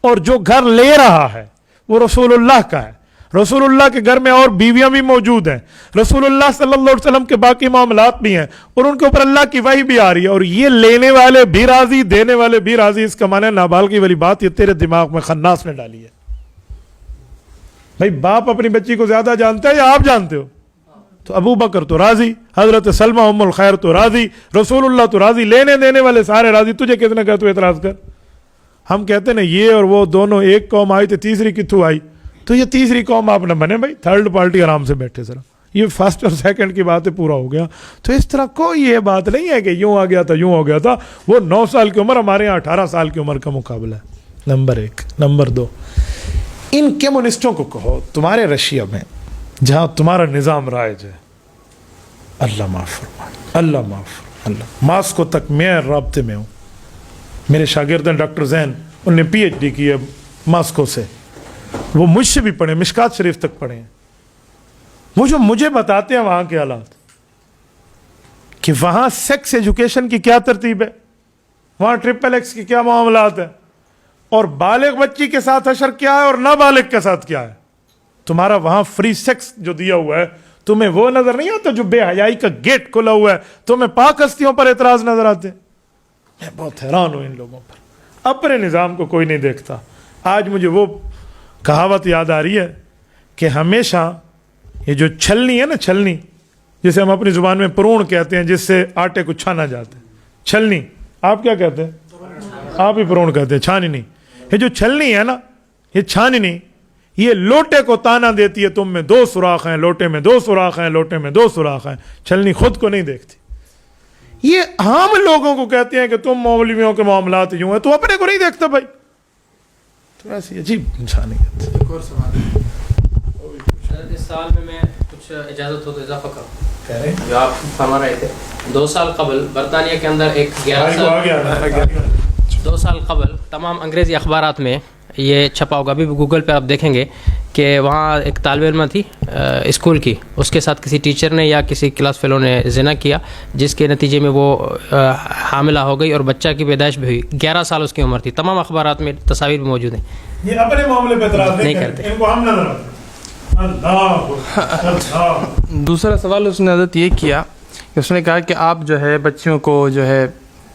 اور جو گھر لے رہا ہے وہ رسول اللہ کا ہے، رسول اللہ کے گھر میں اور بیویاں بھی موجود ہیں، رسول اللہ صلی اللہ علیہ وسلم کے باقی معاملات بھی ہیں، اور ان کے اوپر اللہ کی وحی بھی آ رہی ہے، اور یہ لینے والے بھی راضی، دینے والے بھی راضی. اس کا معنی نابالغی والی بات یہ تیرے دماغ میں خناس نے ڈالی ہے. بھائی باپ اپنی بچی کو زیادہ جانتا ہے یا آپ جانتے ہو؟ تو ابو بکر تو راضی، حضرت سلمہ ام الخیر تو راضی، رسول اللہ تو راضی، لینے دینے والے سارے راضی. تجھے کس نے کہا تو اعتراض کر؟ ہم کہتے ہیں نا یہ اور وہ دونوں ایک قوم آئی تو تیسری کتوں آئی، تو یہ تیسری قوم آپ نہ بنے بھائی، تھرڈ پارٹی آرام سے بیٹھے ذرا. یہ فرسٹ اور سیکنڈ کی بات ہے، پورا ہو گیا. تو اس طرح کوئی یہ بات نہیں ہے کہ یوں آ گیا تھا یوں ہو گیا تھا. وہ 9 سال کی عمر ہمارے یہاں 18 سال کی عمر کا مقابلہ ہے. نمبر 1. نمبر 2، ان کمیونسٹوں کو کہو تمہارے رشیا میں جہاں تمہارا نظام رائج ہے، اللہ معاف فرمائے، اللہ معاف فرمائے، اللہ. ماسکو تک میں رابطے میں ہوں، میرے شاگرد ہیں ڈاکٹر زین، انہوں نے پی ایچ ڈی کی ہے ماسکو سے، وہ مجھ سے بھی پڑھے، مشکات شریف تک پڑھے ہیں. وہ جو مجھے بتاتے ہیں وہاں کے حالات، کہ وہاں سیکس ایجوکیشن کی کیا ترتیب ہے، وہاں ٹرپل ایکس کی کیا معاملات ہیں، اور بالغ بچی کے ساتھ حشر کیا ہے اور نابالغ کے ساتھ کیا ہے. تمہارا وہاں فری سیکس جو دیا ہوا ہے، تمہیں وہ نظر نہیں آتا جو بے حیائی کا گیٹ کھلا ہوا ہے، تمہیں پاک ہستیوں پر اعتراض نظر آتے. میں بہت حیران ہوں ان لوگوں پر، اپنے نظام کو کوئی نہیں دیکھتا. آج مجھے وہ کہاوت یاد آ رہی ہے کہ ہمیشہ یہ جو چھلنی ہے نا، چھلنی جسے ہم اپنی زبان میں پرون کہتے ہیں، جس سے آٹے کو چھانا جاتا ہے، چھلنی. آپ کیا کہتے ہیں؟ آپ ہی پرون کہتے ہیں، چھانی نہیں. یہ جو چھلنی ہے نا، یہ چھاننی، یہ لوٹے کو تانا دیتی ہے، تم میں 2 سوراخ ہیں، لوٹے میں 2 سوراخ ہیں، لوٹے میں 2 سوراخ ہیں. چھلنی خود کو نہیں دیکھتی. یہ عام لوگوں کو کہتے ہیں کہ تم مولویوں کے معاملات یوں ہیں، تو اپنے کو نہیں دیکھتا بھائی. تو ایسی عجیب انسانیت. ایک اور سوال ہے، اس سال میں کچھ اجازت ہو تو اضافہ کروں. جو آپ فرما رہے تھے 2 سال قبل برطانیہ کے اندر ایک 2 سال قبل تمام انگریزی اخبارات میں یہ چھپا ہوگا، ابھی گوگل پہ آپ دیکھیں گے کہ وہاں ایک طالب علم تھی اسکول کی، اس کے ساتھ کسی ٹیچر نے یا کسی کلاس فیلو نے زنا کیا، جس کے نتیجے میں وہ حاملہ ہو گئی اور بچہ کی پیدائش بھی ہوئی. 11 سال اس کی عمر تھی. تمام اخبارات میں تصاویر بھی موجود ہیں. یہ اپنے معاملے پہ اعتراض نہیں کرتے. ان کو ہم نہ لڑاتے. دوسرا سوال اس نے حضرت یہ کیا کہ اس نے کہا کہ آپ جو ہے بچیوں کو جو ہے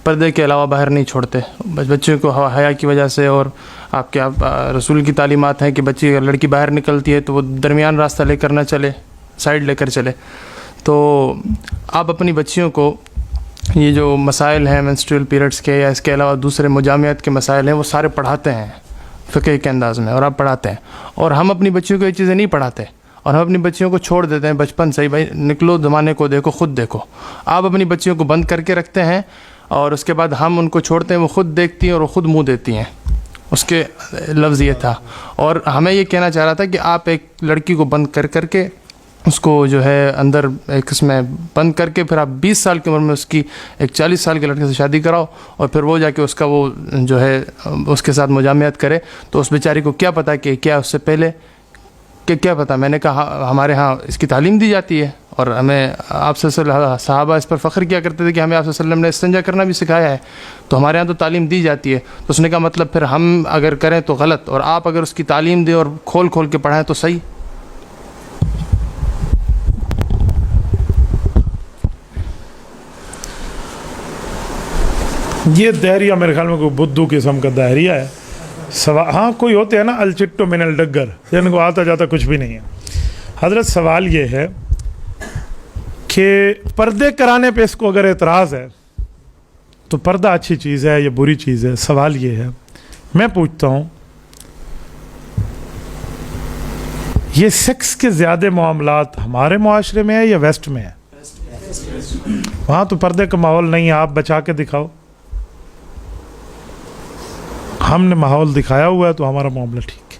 پردے کے علاوہ باہر نہیں چھوڑتے، بچیوں کو حیا کی وجہ سے، اور آپ کے رسول کی تعلیمات ہیں کہ بچی اگر لڑکی باہر نکلتی ہے تو وہ درمیان راستہ لے کر نہ چلے، سائڈ لے کر چلے. تو آپ اپنی بچیوں کو یہ جو مسائل ہیں منسٹریل پیریڈز کے یا اس کے علاوہ دوسرے مجامعت کے مسائل ہیں وہ سارے پڑھاتے ہیں فقہ کے انداز میں، اور آپ پڑھاتے ہیں. اور ہم اپنی بچیوں کو یہ چیزیں نہیں پڑھاتے، اور ہم اپنی بچیوں کو چھوڑ دیتے ہیں بچپن سے ہی، بھائی نکلو زمانے کو دیکھو، خود دیکھو. آپ اپنی بچیوں کو بند کر کے رکھتے ہیں، اور اس کے بعد ہم ان کو چھوڑتے ہیں، وہ خود دیکھتی ہیں اور وہ خود منہ دیتی ہیں. اس کے لفظ یہ تھا. اور ہمیں یہ کہنا چاہ رہا تھا کہ آپ ایک لڑکی کو بند کر کے اس کو جو ہے اندر ایک اس میں بند کر کے پھر آپ 20 سال کی عمر میں اس کی ایک 40 سال کے لڑکے سے شادی کراؤ، اور پھر وہ جا کے اس کا وہ جو ہے اس کے ساتھ مجامعت کرے. تو اس بیچاری کو کیا پتہ کہ کیا اس سے پہلے کہ کیا پتہ. میں نے کہا ہمارے ہاں اس کی تعلیم دی جاتی ہے، اور ہمیں آپ صحابہ اس پر فخر کیا کرتے تھے کہ ہمیں آپ صلی اللہ علیہ وسلم نے استنجا کرنا بھی سکھایا ہے، تو ہمارے ہاں تو تعلیم دی جاتی ہے. تو اس نے کہا مطلب پھر ہم اگر کریں تو غلط، اور آپ اگر اس کی تعلیم دیں اور کھول کے پڑھائیں تو صحیح. یہ دہریہ میرے خیال میں کوئی بدھو قسم کا دہریہ ہے. ہاں کوئی ہوتے ہیں نا الچٹو من الڈگر، جن کو آتا جاتا کچھ بھی نہیں ہے. حضرت سوال یہ ہے کہ پردے کرانے پہ اس کو اگر اعتراض ہے تو پردہ اچھی چیز ہے یا بری چیز ہے. سوال یہ ہے، میں پوچھتا ہوں، یہ سیکس کے زیادہ معاملات ہمارے معاشرے میں ہے یا ویسٹ میں ہے؟ وہاں تو پردے کا ماحول نہیں ہے. آپ بچا کے دکھاؤ. ہم نے ماحول دکھایا ہوا ہے تو ہمارا معاملہ ٹھیک ہے.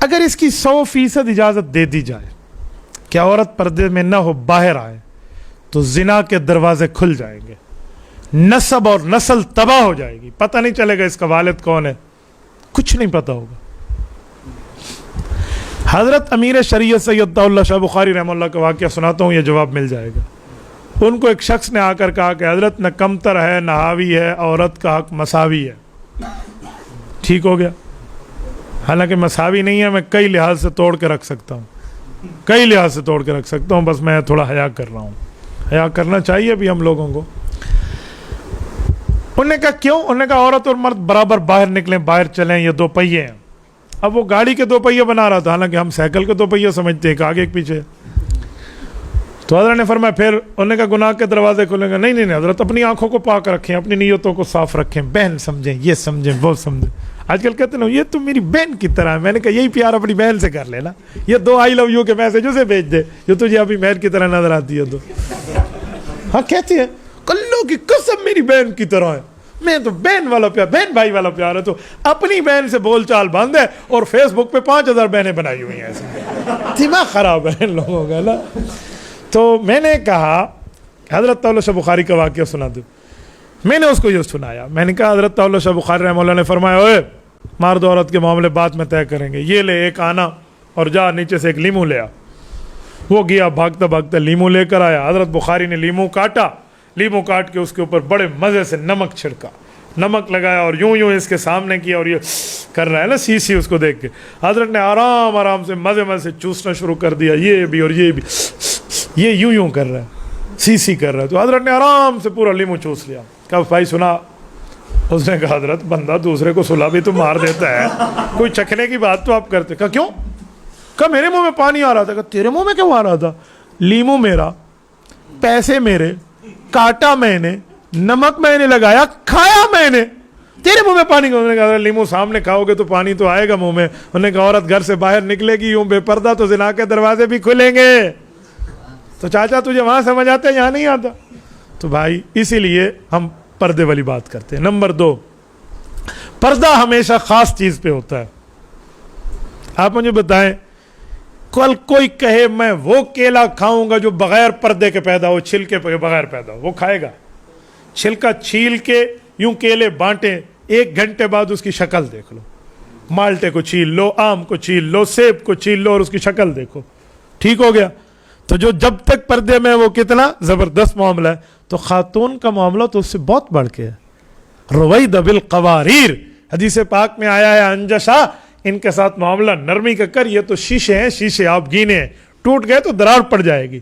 اگر اس کی 100% اجازت دے دی جائے کہ عورت پردے میں نہ ہو باہر آئے تو زنا کے دروازے کھل جائیں گے, نسب اور نسل تباہ ہو جائے گی, پتہ نہیں چلے گا اس کا والد کون ہے, کچھ نہیں پتہ ہوگا. حضرت امیر شریعت سید اللہ شاہ بخاری رحمہ اللہ کا واقعہ سناتا ہوں, یہ جواب مل جائے گا. ان کو ایک شخص نے آ کر کہا کہ حضرت نہ کمتر ہے نہ حاوی ہے, عورت کا حق مساوی ہے. ٹھیک ہو گیا, حالانکہ مساوی نہیں ہے, میں کئی لحاظ سے توڑ کے رکھ سکتا ہوں, کئی لحاظ سے توڑ کے رکھ سکتا ہوں, بس میں تھوڑا حیا کر رہا ہوں, حیا کرنا چاہیے بھی ہم لوگوں کو. انہوں نے کہا کیوں؟ انہوں نے کہا عورت اور مرد برابر باہر نکلیں, باہر چلیں, یہ دو پہیے ہیں. اب وہ گاڑی کے دو پہیے بنا رہا تھا, حالانکہ ہم سائیکل کے دو پہیے سمجھتے ہیں, ایک آگے ایک پیچھے. تو حضرت نے فرمایا پھر, انہوں نے کہا گناہ کے دروازے کھولیں گے. نہیں نہیں نہیں حضرت, اپنی آنکھوں کو پاک رکھیں, اپنی نیتوں کو صاف رکھیں, بہن سمجھیں, یہ سمجھیں, وہ سمجھیں. آج کل کہتے ہیں یہ تو میری بہن کی طرح ہے. میں نے کہا یہی پیار اپنی بہن سے کر لینا, یہ 2 آئی لو یو کے میسج اسے بھیج دے جو تجھے اپنی بہن کی طرح نظر آتی ہے. تو ہاں کہتی ہے کلو کی قسم میری بہن کی طرح ہے, میں تو بہن والا پیار, بہن بھائی والا پیار ہے. تو اپنی بہن سے بول چال بند ہے اور فیس بک پہ 5000 بہنیں بنائی ہوئی ہیں. ایسے دماغ خراب ہے ان لوگوں کا نا. تو میں نے کہا حضرت طاولہ شاہ بخاری کا واقعہ سنا دو. میں نے اس کو یہ سنایا, میں نے کہا حضرت طاولہ شاہ بخاری رحمہ اللہ نے فرمایا اوے مرد عورت کے معاملے بعد میں طے کریں گے, یہ لے ایک آنا اور جا نیچے سے ایک لیمو لے آ. وہ گیا بھاگتا بھاگتا لیمو لے کر آیا. حضرت بخاری نے لیمو کاٹا, لیمو کاٹ کے اس کے اوپر بڑے مزے سے نمک چھڑکا, نمک لگایا اور یوں یوں اس کے سامنے کیا, اور یہ کر رہا ہے نا سی اس کو دیکھ کے. حضرت نے آرام آرام سے مزے مزے سے چوسنا شروع کر دیا, یہ بھی اور یہ بھی, یہ یوں یوں کر رہا ہے, سی کر رہا ہے. تو حضرت نے آرام سے پورا لیمو چوس لیا. کہا بھائی سنا. اس نے کہا حضرت بندہ دوسرے کو سلا بھی تو مار دیتا ہے, کوئی چکھنے کی بات تو آپ کرتے. کہا کیوں؟ کہا میرے منہ میں پانی آ رہا تھا. کہا تیرے منہ میں کیوں آ رہا تھا؟ لیمو میرا, پیسے میرے, کاٹا میں نے, نمک میں نے لگایا, کھایا میں نے, تیرے منہ میں پانی کیوں؟ انہوں نے کہا لیمو سامنے کھاؤ گے تو پانی تو آئے گا منہ میں. انہوں نے کہا عورت گھر سے باہر نکلے گی یوں بے پردہ تو زنا کے دروازے بھی کھلیں گے. تو چاچا تجھے وہاں سمجھ آتا ہے, یہاں نہیں آتا. تو بھائی اسی لیے ہم پردے والی بات کرتے ہیں. نمبر 2, پردہ ہمیشہ خاص چیز پہ ہوتا ہے. آپ مجھے بتائیں کل کوئی کہے میں وہ کیلا کھاؤں گا جو بغیر پردے کے پیدا ہو, چھلکے کے بغیر پیدا ہو, وہ کھائے گا؟ چھلکا چھیل کے یوں کیلے بانٹیں, 1 گھنٹے بعد اس کی شکل دیکھ لو. مالٹے کو چھیل لو, آم کو چھیل لو, سیب کو چھیل لو اور اس کی شکل دیکھو. ٹھیک ہو گیا؟ تو جو جب تک پردے میں وہ کتنا زبردست معاملہ ہے. تو خاتون کا معاملہ تو اس سے بہت بڑھ کے ہے. روید بالقواریر, حدیث پاک میں آیا ہے انجشا, ان کے ساتھ معاملہ نرمی کا کر, یہ تو شیشے ہیں, شیشے آپ گینے ہیں, ٹوٹ گئے تو درار پڑ جائے گی.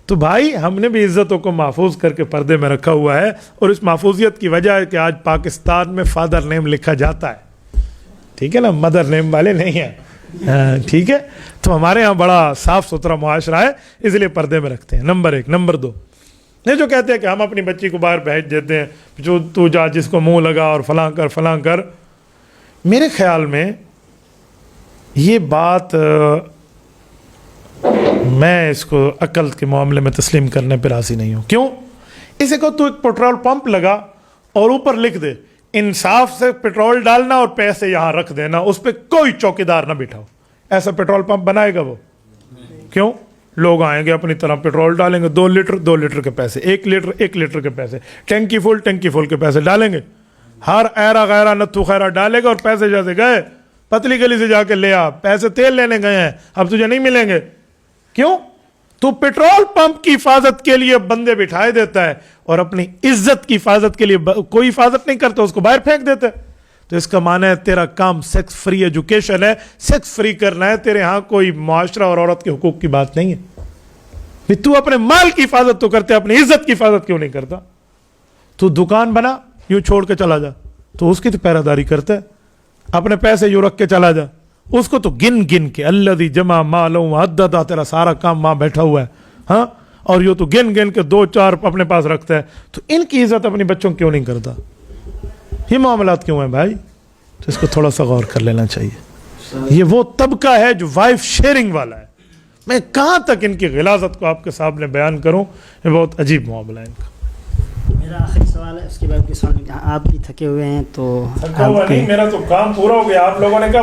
تو بھائی ہم نے بھی عزتوں کو محفوظ کر کے پردے میں رکھا ہوا ہے, اور اس محفوظیت کی وجہ ہے کہ آج پاکستان میں فادر نیم لکھا جاتا ہے. ٹھیک ہے نا, مدر نیم والے نہیں ہیں. ٹھیک ہے, تو ہمارے ہاں بڑا صاف ستھرا معاشرہ ہے, اس لیے پردے میں رکھتے ہیں. نمبر 1. نمبر 2, یہ جو کہتے ہیں کہ ہم اپنی بچی کو باہر بھیج دیتے ہیں, جو تو جا جس کو منہ لگا اور فلاں کر فلاں کر, میرے خیال میں یہ بات میں اس کو عقل کے معاملے میں تسلیم کرنے پہ راضی نہیں ہوں. کیوں؟ اسے کو تو ایک پیٹرول پمپ لگا اور اوپر لکھ دے انصاف سے پیٹرول ڈالنا اور پیسے یہاں رکھ دینا, اس پہ کوئی چوکیدار نہ بٹھاؤ. ایسا پیٹرول پمپ بنائے گا وہ؟ کیوں؟ لوگ آئیں گے اپنی طرح پیٹرول ڈالیں گے, 2 لیٹر کے پیسے, 1 لیٹر کے پیسے, ٹینکی فل کے پیسے ڈالیں گے. ہر ایرا غیرہ نتھو خیرہ ڈالے گا اور پیسے جیسے گئے پتلی گلی سے جا کے لے آ, پیسے تیل لینے گئے ہیں, اب تجھے نہیں ملیں گے. کیوں؟ تو پیٹرول پمپ کی حفاظت کے لیے بندے بٹھائے دیتا ہے اور اپنی عزت کی حفاظت کے لیے کوئی حفاظت نہیں کرتا, اس کو باہر پھینک دیتا ہے. تو اس کا معنی ہے تیرا کام سیکس فری ایجوکیشن ہے, سیکس فری کرنا ہے. تیرے ہاں کوئی معاشرہ اور عورت کے حقوق کی بات نہیں ہے. تو اپنے مال کی حفاظت تو کرتے, اپنی عزت کی حفاظت کیوں نہیں کرتا؟ تو دکان بنا یوں چھوڑ کے چلا جا, تو اس کی تو پہرہ داری کرتا ہے. اپنے پیسے یوں رکھ کے چلا جا, اس کو تو گن کے الذی جمع مالہ وعددہ, تیرا سارا کام وہاں بیٹھا ہوا ہے. ہاں, اور یہ تو گن کے 2-4 اپنے پاس رکھتا ہے. تو ان کی عزت اپنی بچوں کیوں نہیں کرتا؟ یہ معاملات کیوں ہیں بھائی؟ تو اس کو تھوڑا سا غور کر لینا چاہیے. یہ وہ طبقہ ہے جو وائف شیئرنگ والا ہے. میں کہاں تک ان کی غلاظت کو آپ کے سامنے بیان کروں, یہ بہت عجیب معاملہ ہے ان کا. میرا آخری سوال ہے, اس کے بعد آپ بھی تھکے ہوئے ہیں تو تھکا ہوا نہیں, میرا تو کام پورا ہو گیا. آپ لوگوں نے کہا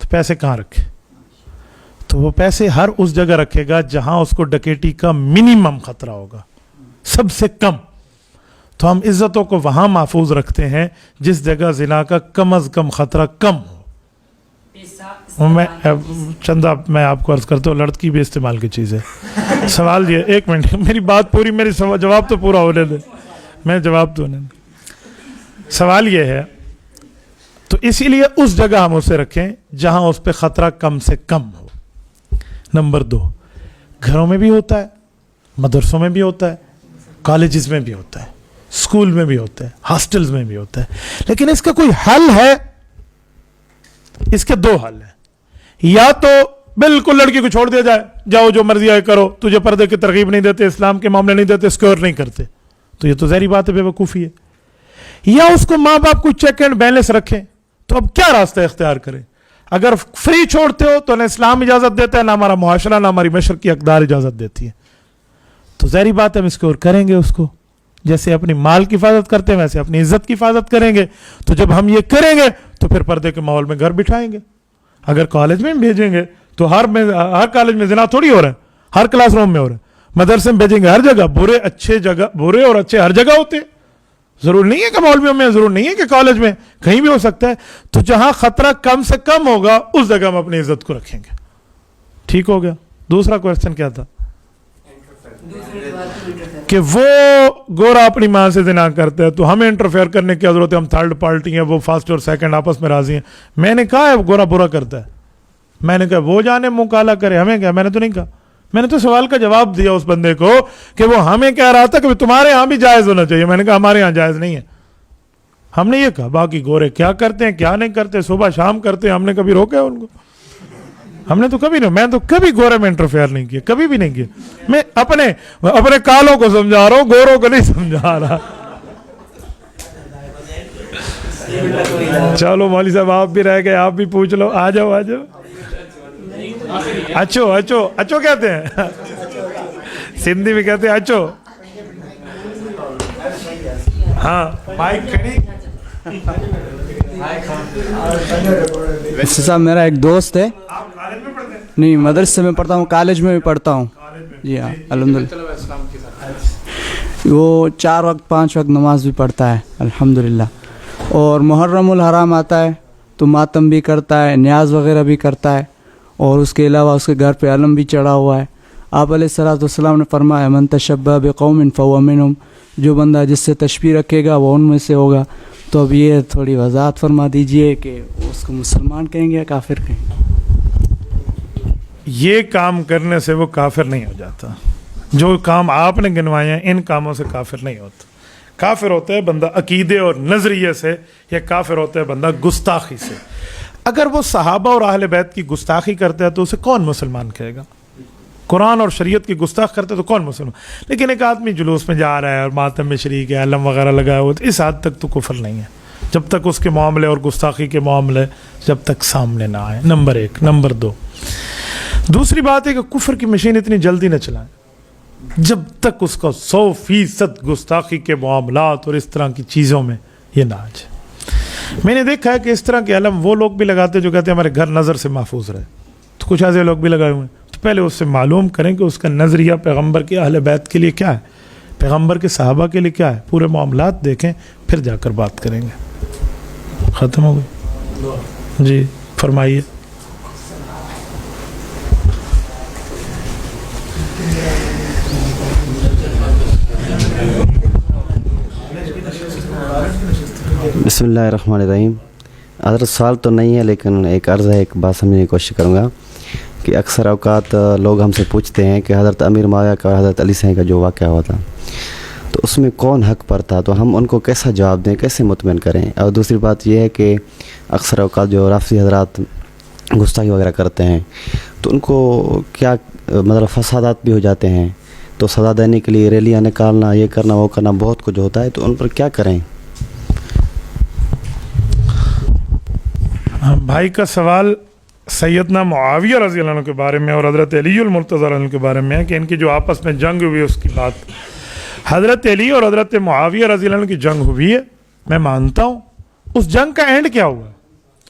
تو پیسے کہاں رکھے؟ تو وہ پیسے ہر اس جگہ رکھے گا جہاں اس کو ڈکیٹی کا منیمم خطرہ ہوگا، سب سے کم. تو ہم عزتوں کو وہاں محفوظ رکھتے ہیں جس جگہ زنا کا کم از کم خطرہ کم ہو. میں چندہ میں آپ کو عرض کرتا ہوں، لڑکی بھی استعمال کی چیز ہے. سوال یہ، ایک منٹ میری بات پوری، میری جواب تو پورا ہونے دے، میں جواب تو ہونے دے. سوال یہ ہے، تو اسی لیے اس جگہ ہم اسے رکھیں جہاں اس پہ خطرہ کم سے کم ہو. نمبر 2، گھروں میں بھی ہوتا ہے، مدرسوں میں بھی ہوتا ہے، کالجز میں بھی ہوتا ہے، اسکول میں بھی ہوتا ہے، ہاسٹلز میں بھی ہوتا ہے. لیکن اس کا کوئی حل ہے؟ اس کے 2 حل ہیں. یا تو بالکل لڑکی کو چھوڑ دیا جائے، جاؤ جو مرضی آئے کرو، تجھے پردے کی ترغیب نہیں دیتے، اسلام کے معاملے نہیں دیتے، سکیور نہیں کرتے، تو یہ تو ظاہری بات ہے بے وقوفی ہے. یا اس کو ماں باپ کو چیک اینڈ بیلنس رکھیں. تو اب کیا راستہ اختیار کریں؟ اگر فری چھوڑتے ہو تو نہ اسلام اجازت دیتا ہے، نہ ہمارا معاشرہ، نہ ہماری مشرقی اقدار اجازت دیتی ہے. تو ظاہری بات ہے ہم سکیور کریں گے اس کو، جیسے اپنی مال کی حفاظت کرتے ہیں ویسے اپنی عزت کی حفاظت کریں گے. تو جب ہم یہ کریں گے تو پھر پردے کے ماحول میں گھر بٹھائیں گے. اگر کالج میں بھیجیں گے تو ہر کالج میں زنا تھوڑی ہو رہا ہے، ہر کلاس روم میں ہو رہا ہے. مدرسے میں بھیجیں گے ہر جگہ، برے اور اچھے ہر جگہ ہوتے ہیں. ضرور نہیں ہے کہ مولویوں میں، ضرور نہیں ہے کہ کالج میں، کہیں بھی ہو سکتا ہے. تو جہاں خطرہ کم سے کم ہوگا اس جگہ ہم اپنی عزت کو رکھیں گے. ٹھیک ہو گیا. دوسرا کویسچن کیا تھا؟ کہ وہ گورا اپنی ماں سے زنا کرتا ہے تو ہمیں انٹرفیئر کرنے کی ضرورت ہے، ہم تھرڈ پارٹی ہیں، وہ فرسٹ اور سیکنڈ آپس میں راضی ہیں. میں نے کہا ہے گورا برا کرتا ہے، میں نے کہا وہ جانے منہ کالا کرے، ہمیں کیا؟ میں نے تو نہیں کہا. میں نے تو سوال کا جواب دیا اس بندے کو کہ وہ ہمیں کہہ رہا تھا کہ تمہارے ہاں بھی جائز ہونا چاہیے. میں نے کہا ہمارے ہاں جائز نہیں ہے. ہم نے یہ کہا، باقی گورے کیا کرتے ہیں کیا نہیں کرتے، صبح شام کرتے ہیں، ہم نے کبھی روکا ہے ان کو؟ ہم نے تو کبھی نہیں، میں تو کبھی گورے میں انٹرفیئر نہیں کیا، کبھی بھی نہیں کیا. میں اپنے کالوں کو سمجھا رہا ہوں، گوروں کو نہیں سمجھا رہا. چلو مولوی صاحب آپ بھی رہ گئے، آپ بھی پوچھ لو. آ جاؤ آ جاؤ. اچھو اچھو اچھو کہتے ہیں، سندھی میں کہتے ہیں اچھو. ہاں مائک کھڑی. صاحب میرا ایک دوست ہے، نہیں مدرسے میں پڑھتا ہوں، کالج میں بھی پڑھتا ہوں. جی ہاں الحمدللہ. وہ 4 وقت 5 وقت نماز بھی پڑھتا ہے الحمدللہ. اور محرم الحرام آتا ہے تو ماتم بھی کرتا ہے، نیاز وغیرہ بھی کرتا ہے. اور اس کے علاوہ اس کے گھر پہ علم بھی چڑھا ہوا ہے. آپ علیہ الصلوۃ والسلام نے فرمایا من تشبہ بقوم فہو منہم، جو بندہ جس سے تشبیہ رکھے گا وہ ان میں سے ہوگا. تو اب یہ تھوڑی وضاحت فرما دیجئے کہ اس کو مسلمان کہیں گے یا کافر کہیں گے؟ یہ کام کرنے سے وہ کافر نہیں ہو جاتا. جو کام آپ نے گنوائے ہیں ان کاموں سے کافر نہیں ہوتا. کافر ہوتا ہے بندہ عقیدے اور نظریے سے، یا کافر ہوتا ہے بندہ گستاخی سے. اگر وہ صحابہ اور اہل بیت کی گستاخی کرتا ہے تو اسے کون مسلمان کہے گا؟ قرآن اور شریعت کی گستاخ کرتے تو کون مسلمان؟ لیکن ایک آدمی جلوس میں جا رہا ہے اور ماتم میں شریک ہے، علم وغیرہ لگایا ہوا، تو اس حد تک تو کفر نہیں ہے جب تک اس کے معاملے اور گستاخی کے معاملے جب تک سامنے نہ آئے. نمبر 1. نمبر 2، دوسری بات ہے کہ کفر کی مشین اتنی جلدی نہ چلائیں جب تک اس کا 100% گستاخی کے معاملات اور اس طرح کی چیزوں میں یہ نہ آ جائے. میں نے دیکھا ہے کہ اس طرح کے علم وہ لوگ بھی لگاتے جو کہتے ہیں ہمارے گھر نظر سے محفوظ رہے. تو کچھ ایسے لوگ بھی لگائے ہوئے ہیں. تو پہلے اس سے معلوم کریں کہ اس کا نظریہ پیغمبر کے اہل بیت کے لیے کیا ہے، پیغمبر کے صحابہ کے لیے کیا ہے. پورے معاملات دیکھیں پھر جا کر بات کریں گے. ختم ہو گئی؟ جی فرمائیے. بسم اللہ الرحمن الرحیم. حضرت سوال تو نہیں ہے لیکن ایک عرض ہے، ایک بات سمجھنے کی کوشش کروں گا کہ اکثر اوقات لوگ ہم سے پوچھتے ہیں کہ حضرت امیر معاویہ کا حضرت علی سے کا جو واقعہ ہوا تھا تو اس میں کون حق پر تھا، تو ہم ان کو کیسا جواب دیں، کیسے مطمئن کریں. اور دوسری بات یہ ہے کہ اکثر اوقات جو رافضی حضرات گستاخی وغیرہ کرتے ہیں تو ان کو کیا مطلب فسادات بھی ہو جاتے ہیں، تو سزا دینے کے لیے ریلیاں نکالنا، یہ کرنا وہ کرنا بہت کچھ ہوتا ہے، تو ان پر کیا کریں؟ بھائی کا سوال سیدنا معاویہ رضی اللہ عنہ کے بارے میں اور حضرت علی المرتضی عنہ کے بارے میں ہے کہ ان کی جو آپس میں جنگ ہوئی اس کی بات. حضرت علی اور حضرت معاویہ رضی اللہ عنہ کی جنگ ہوئی ہے، میں مانتا ہوں. اس جنگ کا اینڈ کیا ہوا؟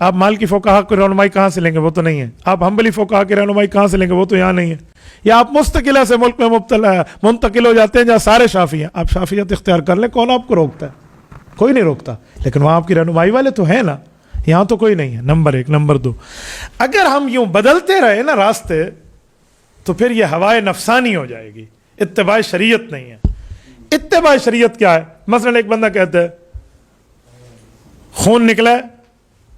آپ مالکی فقہا کی رہنمائی کہاں سے لیں گے؟ وہ تو نہیں ہے. آپ حنبلی فقہا کی رہنمائی کہاں سے لیں گے؟ وہ تو یہاں نہیں ہے. یا آپ مستقلہ سے ملک میں منتقل ہو جاتے ہیں جہاں سارے شافعی ہیں, آپ شافعیت اختیار کر لیں, کون آپ کو روکتا ہے؟ کوئی نہیں روکتا. لیکن وہاں آپ کی رہنمائی والے تو ہیں نا, یہاں تو کوئی نہیں ہے. نمبر 1. نمبر 2, اگر ہم یوں بدلتے رہے نا راستے تو پھر یہ ہوائے نفسانی ہو جائے گی, اتباع شریعت نہیں ہے. اتباع شریعت کیا ہے؟ مثلا ایک بندہ کہتا ہے خون نکلا ہے,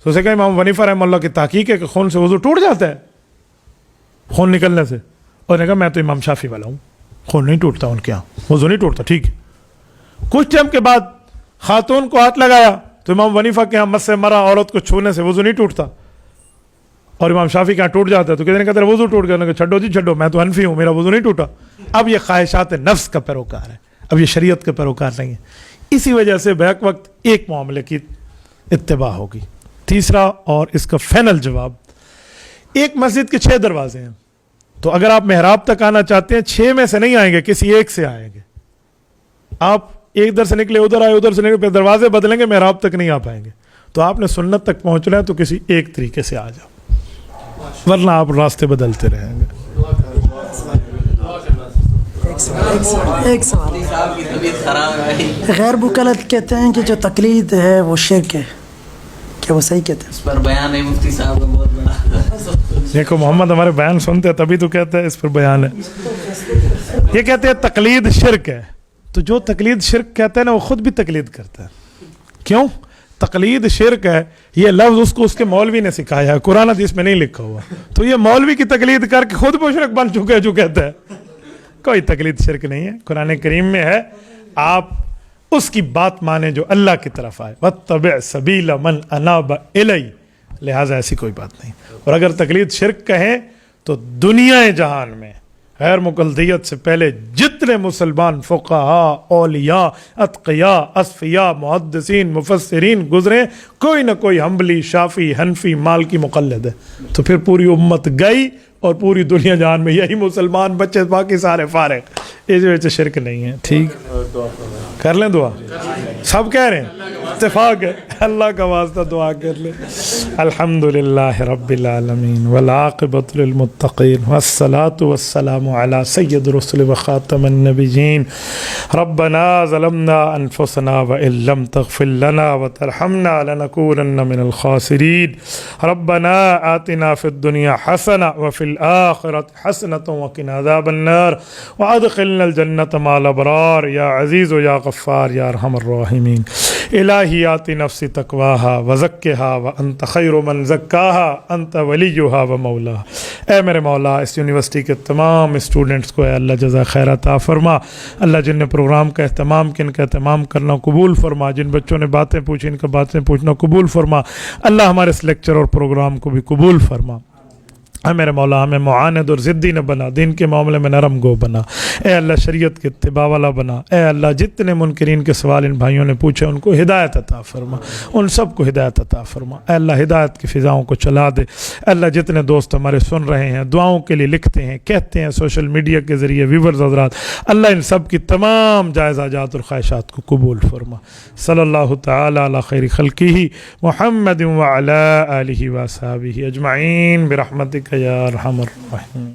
تو اسے کہا امام حنیفہ رحمہ اللہ کی تحقیق ہے کہ خون سے وضو ٹوٹ جاتا ہے خون نکلنے سے, اور نے کہا میں تو امام شافعی والا ہوں, خون نہیں ٹوٹتا ان کے یہاں, وضو نہیں ٹوٹتا. ٹھیک ہے. کچھ ٹائم کے بعد خاتون کو ہاتھ لگایا تو امام حنیفہ کے یہاں مس سے مرا عورت کو چھونے سے وضو نہیں ٹوٹتا, اور امام شافعی کے یہاں ٹوٹ جاتا ہے. تو کہتے ہیں کہ وضو ٹوٹ گیا, چھڈو جی چھڈو, میں تو حنفی ہوں, میرا وضو نہیں ٹوٹا. اب یہ خواہشات نفس کا پیروکار ہے, اب یہ شریعت کا پیروکار نہیں ہے. اسی وجہ سے بیک وقت ایک معاملے کی اتباع ہوگی. تیسرا اور اس کا فائنل جواب, ایک مسجد کے 6 دروازے ہیں, تو اگر آپ محراب تک آنا چاہتے ہیں 6 میں سے نہیں آئیں گے, کسی ایک سے آئیں گے. آپ ایک در سے نکلے ادھر آئے, ادھر سے نکلے, پھر دروازے بدلیں گے, محراب تک نہیں آ پائیں گے. تو آپ نے سنت تک پہنچنا ہے تو کسی ایک طریقے سے آ جاؤ, ورنہ آپ راستے بدلتے رہیں گے. ایک سوال, غیر وکالت کہتے ہیں کہ جو تقلید ہے وہ شرک ہے, کیا وہ صحیح کہتے ہیں؟ اس پر بیان ہے مفتی صاحب کا بہت بڑا. دیکھو محمد ہمارے بیان سنتے ہیں تبھی تو کہتے ہیں اس پر بیان ہے. یہ کہتے ہیں تقلید شرک ہے, تو جو تقلید شرک کہتا ہے نا وہ خود بھی تقلید کرتا ہے. کیوں تقلید شرک ہے؟ یہ لفظ اس کو اس کے مولوی نے سکھایا ہے, قرآن حدیث میں نہیں لکھا ہوا. تو یہ مولوی کی تقلید کر کے خود مشرک بن چکے ہیں جو کہتا ہے. کوئی تقلید شرک نہیں ہے, قرآن کریم میں ہے. آپ اس کی بات مانیں جو اللہ کی طرف آئے, وَاتَّبِعْ سَبِيلَ مَنْ أَنَابَ إِلَيَّ, لہٰذا ایسی کوئی بات نہیں. اور اگر تقلید شرک کہیں تو دنیا جہان میں غیر مقلدیت سے پہلے جتنے مسلمان فقہاء, اولیاء, اتقیاء, اصفیاء, محدثین, مفسرین گزرے, کوئی نہ کوئی حنبلی, شافعی, حنفی, مالکی مقلد ہے. تو پھر پوری امت گئی اور پوری دنیا جہان میں یہی مسلمان بچے, باقی سارے فارغ. اس وجہ سے شرک نہیں ہے. ٹھیک, کر لیں دعا, سب کہہ رہے ہیں, اتفاق ہے, اللہ کا واسطہ دعا کر لیں. الحمدللہ رب العالمین والعاقبۃ للمتقین والصلاۃ والسلام علی سید الرسل وخاتم النبیین. ربنا ظلمنا انفسنا وان لم تغفر لنا وترحمنا لنکونن من الخاسرین. ربنا آتنا فی الدنیا حسنہ وفی الآخرۃ حسنۃ وقنا عذاب النار وادخلنا الجنۃ مع الابرار یا عزیز یا غفار یا ارحم الراحمین. الہی آتی نفسی تقواہا وزکہا وانت خیر من زکاہا انت ولیہا ومولاہا. اے میرے مولا, اس یونیورسٹی کے تمام اسٹوڈنٹس کو اے اللہ جزا خیر عطا فرما. اللہ جن نے پروگرام کا اہتمام کیا, ان کا اہتمام کرنا قبول فرما. جن بچوں نے باتیں پوچھی, ان کا باتیں پوچھنا قبول فرما. اللہ ہمارے اس لیکچر اور پروگرام کو بھی قبول فرما. اے میرے مولا, ہمیں معاند اور ضدی نہ بنا, دین کے معاملے میں نرم گو بنا. اے اللہ شریعت کے اتباع والا بنا. اے اللہ جتنے منکرین کے سوال ان بھائیوں نے پوچھے ان کو ہدایت عطا فرما, ان سب کو ہدایت عطا فرما. اے اللہ ہدایت کی فضاؤں کو چلا دے. اے اللہ جتنے دوست ہمارے سن رہے ہیں, دعاؤں کے لیے لکھتے ہیں, کہتے ہیں سوشل میڈیا کے ذریعے, ویورز حضرات, اللہ ان سب کی تمام جائز حاجات اور خواہشات کو قبول فرما. صلی اللہ تعالی علی خیر خلقہ محمد وعلی آلہ وصحبہ اجمعین برحمتک یا ارحم الراحمین.